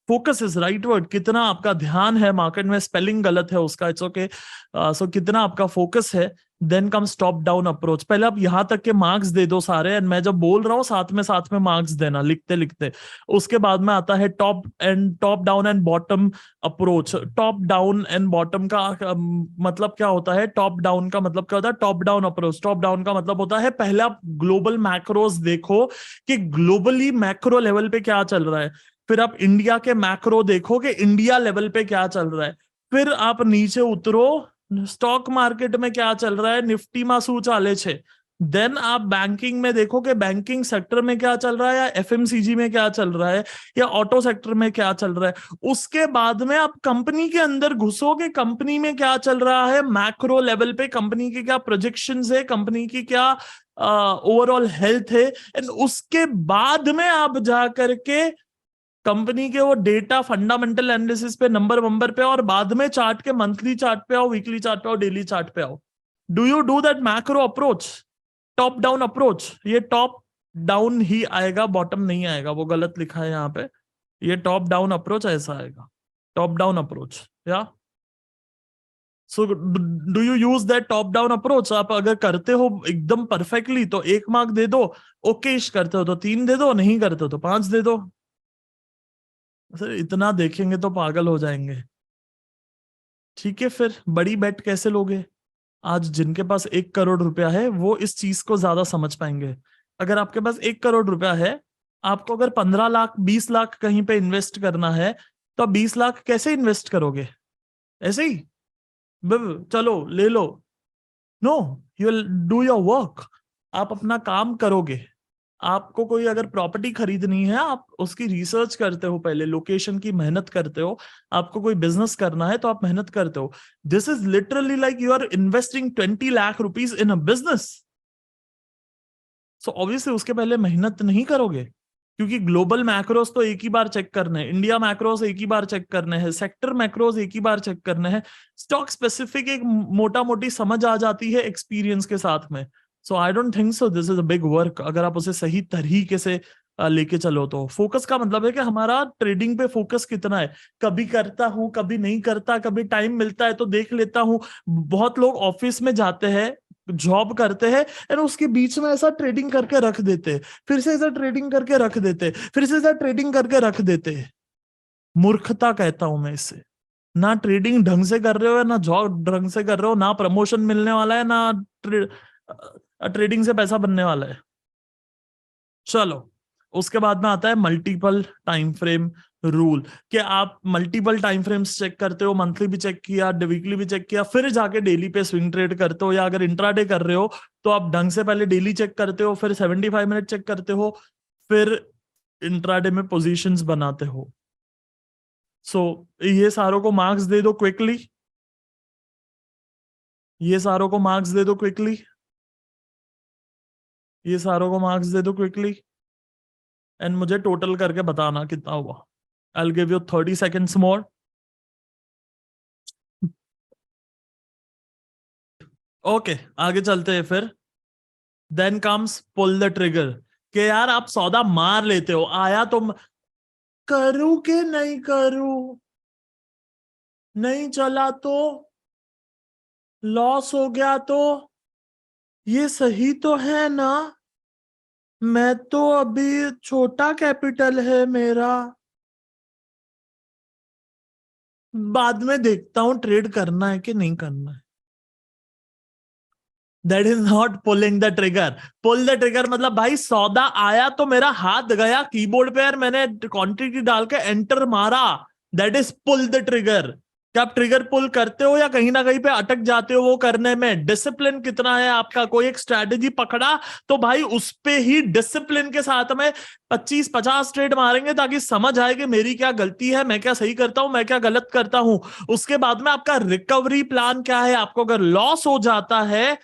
S1: फोकस इज राइट वर्ड, कितना आपका ध्यान है मार्केट में, स्पेलिंग गलत है उसका, इट्स ओके, सो कितना आपका फोकस है। Then comes top down approach, पहले आप यहां तक के मार्क्स दे दो सारे, एंड मैं जब बोल रहा हूँ साथ में मार्क्स देना लिखते लिखते। उसके बाद में आता है top down and bottom approach. Top down and bottom का मतलब क्या होता है, टॉप डाउन का मतलब क्या होता है, top down approach, top down का मतलब होता है पहले आप ग्लोबल मैक्रोस देखो कि ग्लोबली मैक्रो लेवल पे क्या चल रहा है, फिर आप इंडिया के मैक्रो देखो कि इंडिया लेवल पे क्या चल रहा है, फिर आप नीचे उतरो स्टॉक मार्केट में क्या चल रहा है, निफ्टी में शू चाले छे, देन आप बैंकिंग में देखो कि बैंकिंग सेक्टर में क्या चल रहा है, या एफएमसीजी में क्या चल रहा है, या ऑटो सेक्टर में क्या चल रहा है। उसके बाद में आप कंपनी के अंदर घुसो कि कंपनी में क्या चल रहा है, मैक्रो लेवल पे कंपनी की क्या प्रोजेक्शंस है, कंपनी की क्या ओवरऑल हेल्थ है, एंड उसके बाद में आप जा करके कंपनी के वो डेटा फंडामेंटल एनालिसिस पे नंबर पे, और बाद में चार्ट के मंथली चार्ट पे आओ, वीकली चार्ट पे आओ, डेली चार्ट पे आओ। Do you do that macro approach, top down approach? ये टॉप डाउन ही आएगा, बॉटम नहीं आएगा, वो गलत लिखा है यहाँ पे, ये टॉप डाउन अप्रोच ऐसा आएगा, टॉप डाउन अप्रोच, या सो do you use that top down approach? आप अगर करते हो एकदम परफेक्टली तो 1 मार्क दे दो, ओकेश करते हो तो 3 दे दो, नहीं करते हो तो 5 दे दो। सर इतना देखेंगे तो पागल हो जाएंगे। ठीक है, फिर बड़ी बेट कैसे लोगे? आज जिनके पास 1 करोड़ रुपया है वो इस चीज को ज्यादा समझ पाएंगे। अगर आपके पास 1 करोड़ रुपया है, आपको अगर 15 लाख 20 लाख कहीं पे इन्वेस्ट करना है, तो आप 20 लाख कैसे इन्वेस्ट करोगे? ऐसे ही चलो ले लो? No, you will do your work, आप अपना काम करोगे। आपको कोई अगर प्रॉपर्टी खरीदनी है, आप उसकी रिसर्च करते हो, पहले लोकेशन की मेहनत करते हो। आपको कोई बिजनेस करना है तो आप मेहनत करते हो। This is literally like you are investing 20 lakh rupees in a business. So obviously उसके पहले मेहनत नहीं करोगे, क्योंकि ग्लोबल मैक्रोस तो एक ही बार चेक करने हैं, इंडिया मैक्रोस एक ही बार चेक करने हैं, सेक्टर मैक्रोस एक ही बार चेक करने हैं, स्टॉक स्पेसिफिक एक मोटा मोटी समझ आ जाती है एक्सपीरियंस के साथ में। So I don't think so this is a big work, अगर आप उसे सही तरीके से लेके चलो तो। फोकस का मतलब है कि हमारा ट्रेडिंग पे फोकस कितना है। कभी करता हूं, कभी नहीं करता, कभी टाइम मिलता है तो देख लेता हूं। बहुत लोग ऑफिस में जाते हैं, जॉब करते हैं, एंड उसके बीच में ऐसा ट्रेडिंग करके रख देते, फिर से ऐसा ट्रेडिंग करके रख देते, फिर से ऐसा ट्रेडिंग करके रख देते। मूर्खता कहता हूं मैं इसे। ना ट्रेडिंग ढंग से कर रहे हो, ना जॉब ढंग से कर रहे हो, ना प्रमोशन मिलने वाला है, ना ट्रेडिंग से पैसा बनने वाला है। चलो, उसके बाद में आता है मल्टीपल टाइम फ्रेम रूल, कि आप मल्टीपल टाइम फ्रेम्स चेक करते हो, मंथली भी चेक किया, वीकली भी चेक किया, फिर जाके डेली पे स्विंग ट्रेड करते हो। या अगर इंट्राडे कर रहे हो तो आप ढंग से पहले डेली चेक करते हो, फिर 75 मिनट चेक करते हो, फिर इंट्राडे में पोजीशंस बनाते हो। सो ये सारों को मार्क्स दे दो क्विकली, ये सारों को मार्क्स दे दो क्विकली, ये सारों को मार्क्स दे दो क्विकली, एंड मुझे टोटल करके बताना कितना हुआ। I'll give you 30 seconds more. ओके, आगे चलते हैं फिर। Then comes pull the trigger, कि यार आप सौदा मार लेते हो, आया तो करूं कि नहीं करूं, नहीं चला तो, लॉस हो गया तो, ये सही तो है ना? मैं तो अभी छोटा कैपिटल है मेरा, बाद में देखता हूं ट्रेड करना है कि नहीं करना है। That is not pulling the trigger. Pull the trigger मतलब भाई सौदा आया तो मेरा हाथ गया कीबोर्ड पे और मैंने क्वांटिटी डाल के एंटर मारा, that is pull the trigger. क्या आप ट्रिगर पुल करते हो या कहीं ना कहीं पे अटक जाते हो वो करने में? डिसिप्लिन कितना है आपका? कोई एक स्ट्रैटेजी पकड़ा तो भाई उस पे ही डिसिप्लिन के साथ में 25-50 ट्रेड मारेंगे ताकि समझ आए कि मेरी क्या गलती है, मैं क्या सही करता हूं, मैं क्या गलत करता हूं। उसके बाद में आपका रिकवरी प्लान क्या है? आपको अगर लॉस हो जाता है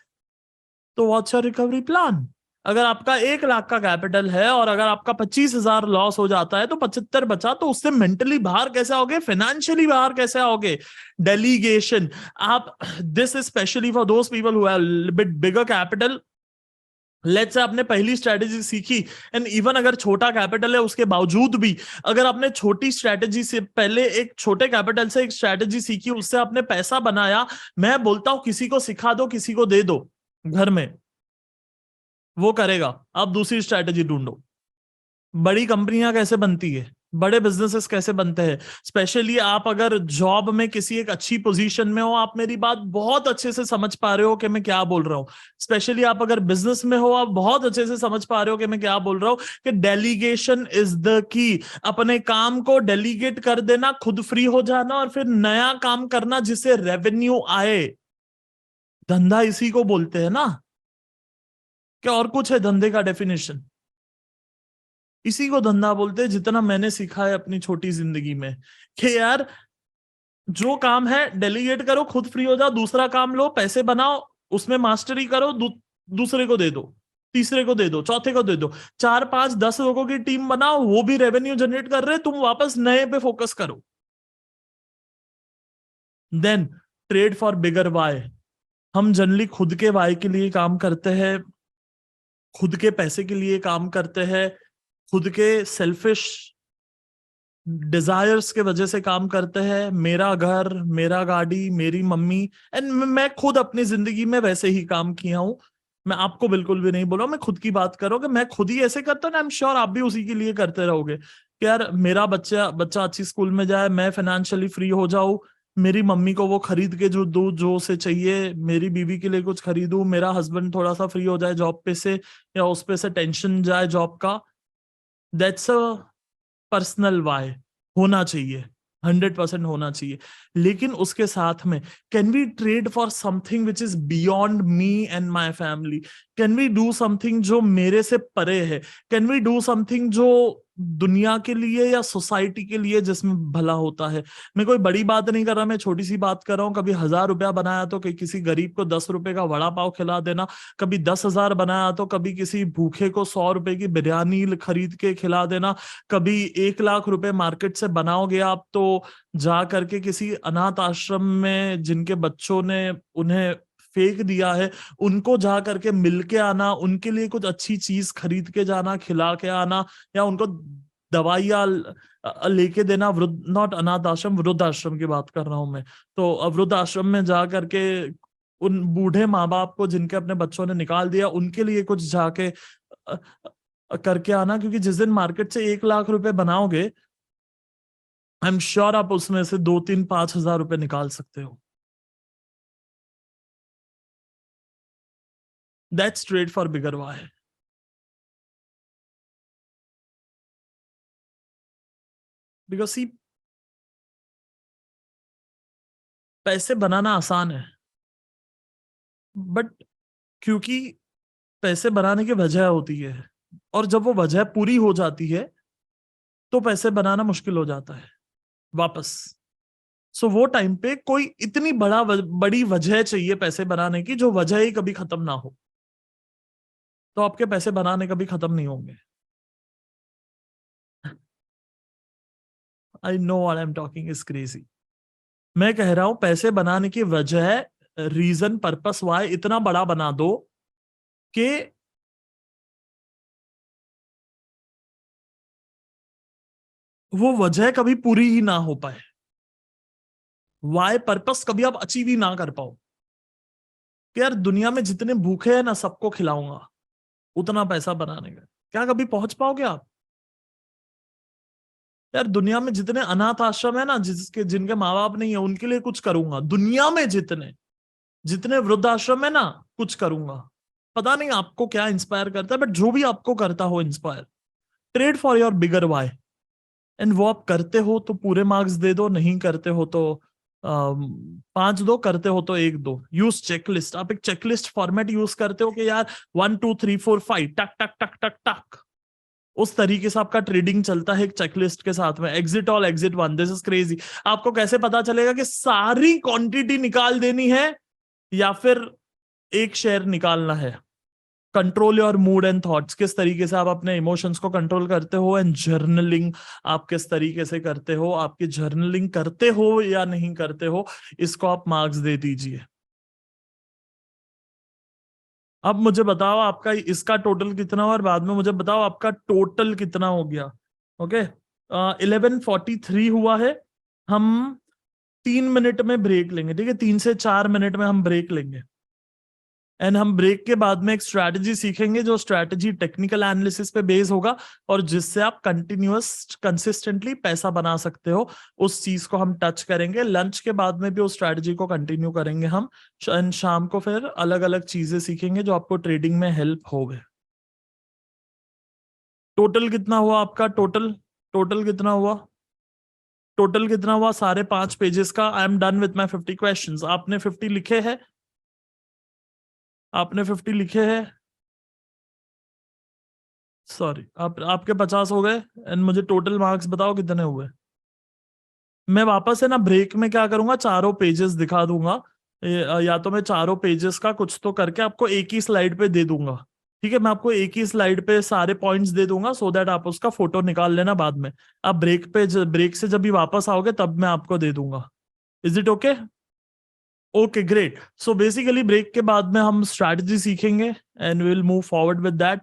S1: तो व्हाट्स योर रिकवरी प्लान? अगर आपका 1 लाख का कैपिटल है और अगर आपका 25,000 लॉस हो जाता है तो 75 बचा, तो उससे मेंटली बाहर कैसे आओगे, फाइनेंशियली बाहर कैसे आओगे? डेलीगेशन। आप, this is specially for those people who have bit bigger capital. Let's say आपने पहली स्ट्रेटेजी सीखी एंड इवन अगर छोटा कैपिटल है उसके बावजूद भी अगर आपने छोटी स्ट्रेटेजी से पहले एक छोटे कैपिटल से एक स्ट्रेटेजी सीखी, उससे आपने पैसा बनाया, मैं बोलता हूं किसी को सिखा दो, किसी को दे दो घर में, वो करेगा। आप दूसरी स्ट्रैटेजी ढूंढो। बड़ी कंपनियां कैसे बनती है, बड़े बिजनेसेस कैसे बनते हैं, स्पेशली आप अगर जॉब में किसी एक अच्छी पोजीशन में हो, आप मेरी बात बहुत अच्छे से समझ पा रहे हो कि मैं क्या बोल रहा हूं। स्पेशली आप अगर बिजनेस में हो, आप बहुत अच्छे से समझ पा रहे हो कि मैं क्या बोल रहा हूं कि डेलीगेशन इज द की। अपने काम को डेलीगेट कर देना, खुद फ्री हो जाना और फिर नया काम करना जिससे रेवेन्यू आए। धंधा इसी को बोलते हैं ना, क्या और कुछ है धंधे का डेफिनेशन? इसी को धंधा बोलते हैं, जितना मैंने सीखा है अपनी छोटी जिंदगी में कि यार जो काम है डेलीगेट करो, खुद फ्री हो जाओ, दूसरा काम लो, पैसे बनाओ, उसमें मास्टरी करो, दूसरे को दे दो, तीसरे को दे दो, चौथे को दे दो, 4-5-10 लोगों की टीम बनाओ, वो भी रेवेन्यू जनरेट कर रहे, तुम वापस नए पे फोकस करो। Then trade for bigger why. हम जनरली खुद के वाई के लिए काम करते हैं, खुद के पैसे के लिए काम करते हैं, खुद के सेल्फिश डिजायर्स के वजह से काम करते हैं। मेरा घर, मेरा गाड़ी, मेरी मम्मी, एंड मैं खुद अपनी जिंदगी में वैसे ही काम किया हूं। मैं आपको बिल्कुल भी नहीं बोल रहा हूं, मैं खुद की बात कर रहा हूं कि मैं खुद ही ऐसे करता हूं। आई एम श्योर आप भी उसी के लिए करते रहोगे कि यार मेरा बच्चा बच्चा अच्छी स्कूल में जाए, मैं फाइनेंशियली फ्री हो जाऊं, मेरी मम्मी को वो खरीद के जो दो जो उसे चाहिए, मेरी बीवी के लिए कुछ खरीदूं, मेरा हस्बैंड थोड़ा सा फ्री हो जाए जॉब पे से या उस पे से टेंशन जाए जॉब का। That's a personal why. होना चाहिए, 100% होना चाहिए। लेकिन उसके साथ में can we trade for something which is beyond me and my family? Can we do something जो मेरे से परे है? कैन वी डू समथिंग जो दुनिया के लिए या सोसाइटी के लिए जिसमें भला होता है? मैं कोई बड़ी बात नहीं कर रहा, मैं छोटी सी बात कर रहा हूं। कभी 1,000 रुपया बनाया तो किसी गरीब को 10 रुपए का वड़ा पाव खिला देना, कभी 10,000 बनाया तो कभी किसी भूखे को 100 रुपए की बिरयानी खरीद के खिला देना, कभी 1 लाख रुपए मार्केट से बनाओगे आप तो जा करके किसी अनाथ आश्रम में जिनके बच्चों ने उन्हें फेंक दिया है, उनको जा करके मिल के आना, उनके लिए कुछ अच्छी चीज खरीद के जाना, खिला के आना, या उनको दवाइयां लेके देना। वृद्ध, नॉट अनाथ आश्रम, वृद्ध आश्रम की बात कर रहा हूं मैं। तो वृद्ध आश्रम में जा करके उन बूढ़े माँ बाप को जिनके अपने बच्चों ने निकाल दिया, उनके लिए कुछ जाके करके आना। क्योंकि जिस दिन मार्केट से 1 लाख रुपए बनाओगे, आई एम श्योर आप उसमें से 2-3-5 हजार रुपए निकाल सकते हो। That's trade for bigger why. Because see, पैसे बनाना आसान है, बट क्योंकि पैसे बनाने की वजह होती है, और जब वो वजह पूरी हो जाती है तो पैसे बनाना मुश्किल हो जाता है वापस। सो वो टाइम पे कोई इतनी बड़ी वजह चाहिए पैसे बनाने की, जो वजह ही कभी खत्म ना हो, तो आपके पैसे बनाने कभी खत्म नहीं होंगे। I know what I am talking is crazy. मैं कह रहा हूं पैसे बनाने की वजह, रीजन, पर्पस, वाई इतना बड़ा बना दो कि वो वजह कभी पूरी ही ना हो पाए, वाई पर्पस कभी आप अचीव ही ना कर पाओ कि यार दुनिया में जितने भूखे हैं ना सबको खिलाऊंगा, उतना पैसा बनाने का। क्या कभी पहुंच पाओगे आप? यार दुनिया में जितने अनाथ आश्रम है ना, जिनके माँ बाप नहीं है, उनके लिए कुछ करूंगा। दुनिया में जितने वृद्धाश्रम है ना, कुछ करूंगा। पता नहीं आपको क्या इंस्पायर करता है, बट जो भी आपको करता हो inspire, trade for your bigger why. And वो आप करते हो तो पूरे मार्क्स दे दो, नहीं करते हो तो 5 दो, करते हो तो 1 दो। Use checklist. आप एक चेकलिस्ट फॉर्मेट यूज करते हो कि यार 1 2 3 4 5 टक टक टक टक टक, उस तरीके से आपका ट्रेडिंग चलता है एक चेकलिस्ट के साथ में। Exit all, exit one, this is crazy. आपको कैसे पता चलेगा कि सारी क्वांटिटी निकाल देनी है या फिर एक शेयर निकालना है? Control your mood and thoughts. किस तरीके से आप अपने इमोशंस को कंट्रोल करते हो। एंड जर्नलिंग आप किस तरीके से करते हो, आपकी जर्नलिंग करते हो या नहीं करते हो, इसको आप मार्क्स दे दीजिए। अब मुझे बताओ आपका इसका टोटल कितना हुआ, और बाद में मुझे बताओ आपका टोटल कितना हो गया। ओके, 11:43 हुआ है। हम 3 मिनट में ब्रेक लेंगे, ठीक है? 3 से 4 मिनट में हम ब्रेक लेंगे। एंड हम ब्रेक के बाद में एक स्ट्रैटेजी सीखेंगे, जो स्ट्रैटेजी टेक्निकल एनालिसिस पे बेस होगा और जिससे आप कंटिन्यूअस कंसिस्टेंटली पैसा बना सकते हो। उस चीज को हम टच करेंगे। लंच के बाद में भी उस स्ट्रैटेजी को कंटिन्यू करेंगे हम। एंड शाम को फिर अलग अलग चीजें सीखेंगे जो आपको ट्रेडिंग में हेल्प होवे। टोटल कितना हुआ आपका? टोटल कितना हुआ? टोटल कितना हुआ सारे 5 पेजेस का? I am done with my 50 questions. आपने 50 लिखे हैं? आपने 50 लिखे हैं? सॉरी, आपके 50 हो गए। एंड मुझे टोटल मार्क्स बताओ कितने हुए। मैं वापस है ना ब्रेक में क्या करूंगा, चारों पेजेस दिखा दूंगा। या तो मैं चारों पेजेस का कुछ तो करके आपको एक ही स्लाइड पे दे दूंगा, ठीक है? मैं आपको एक ही स्लाइड पे सारे पॉइंट्स दे दूंगा, सो दैट आप उसका फोटो निकाल लेना बाद में। आप ब्रेक से जब भी वापस आओगे तब मैं आपको दे दूंगा। Is it okay? Okay, great. So basically break के बाद में हम स्ट्रैटेजी सीखेंगे and will move forward with that.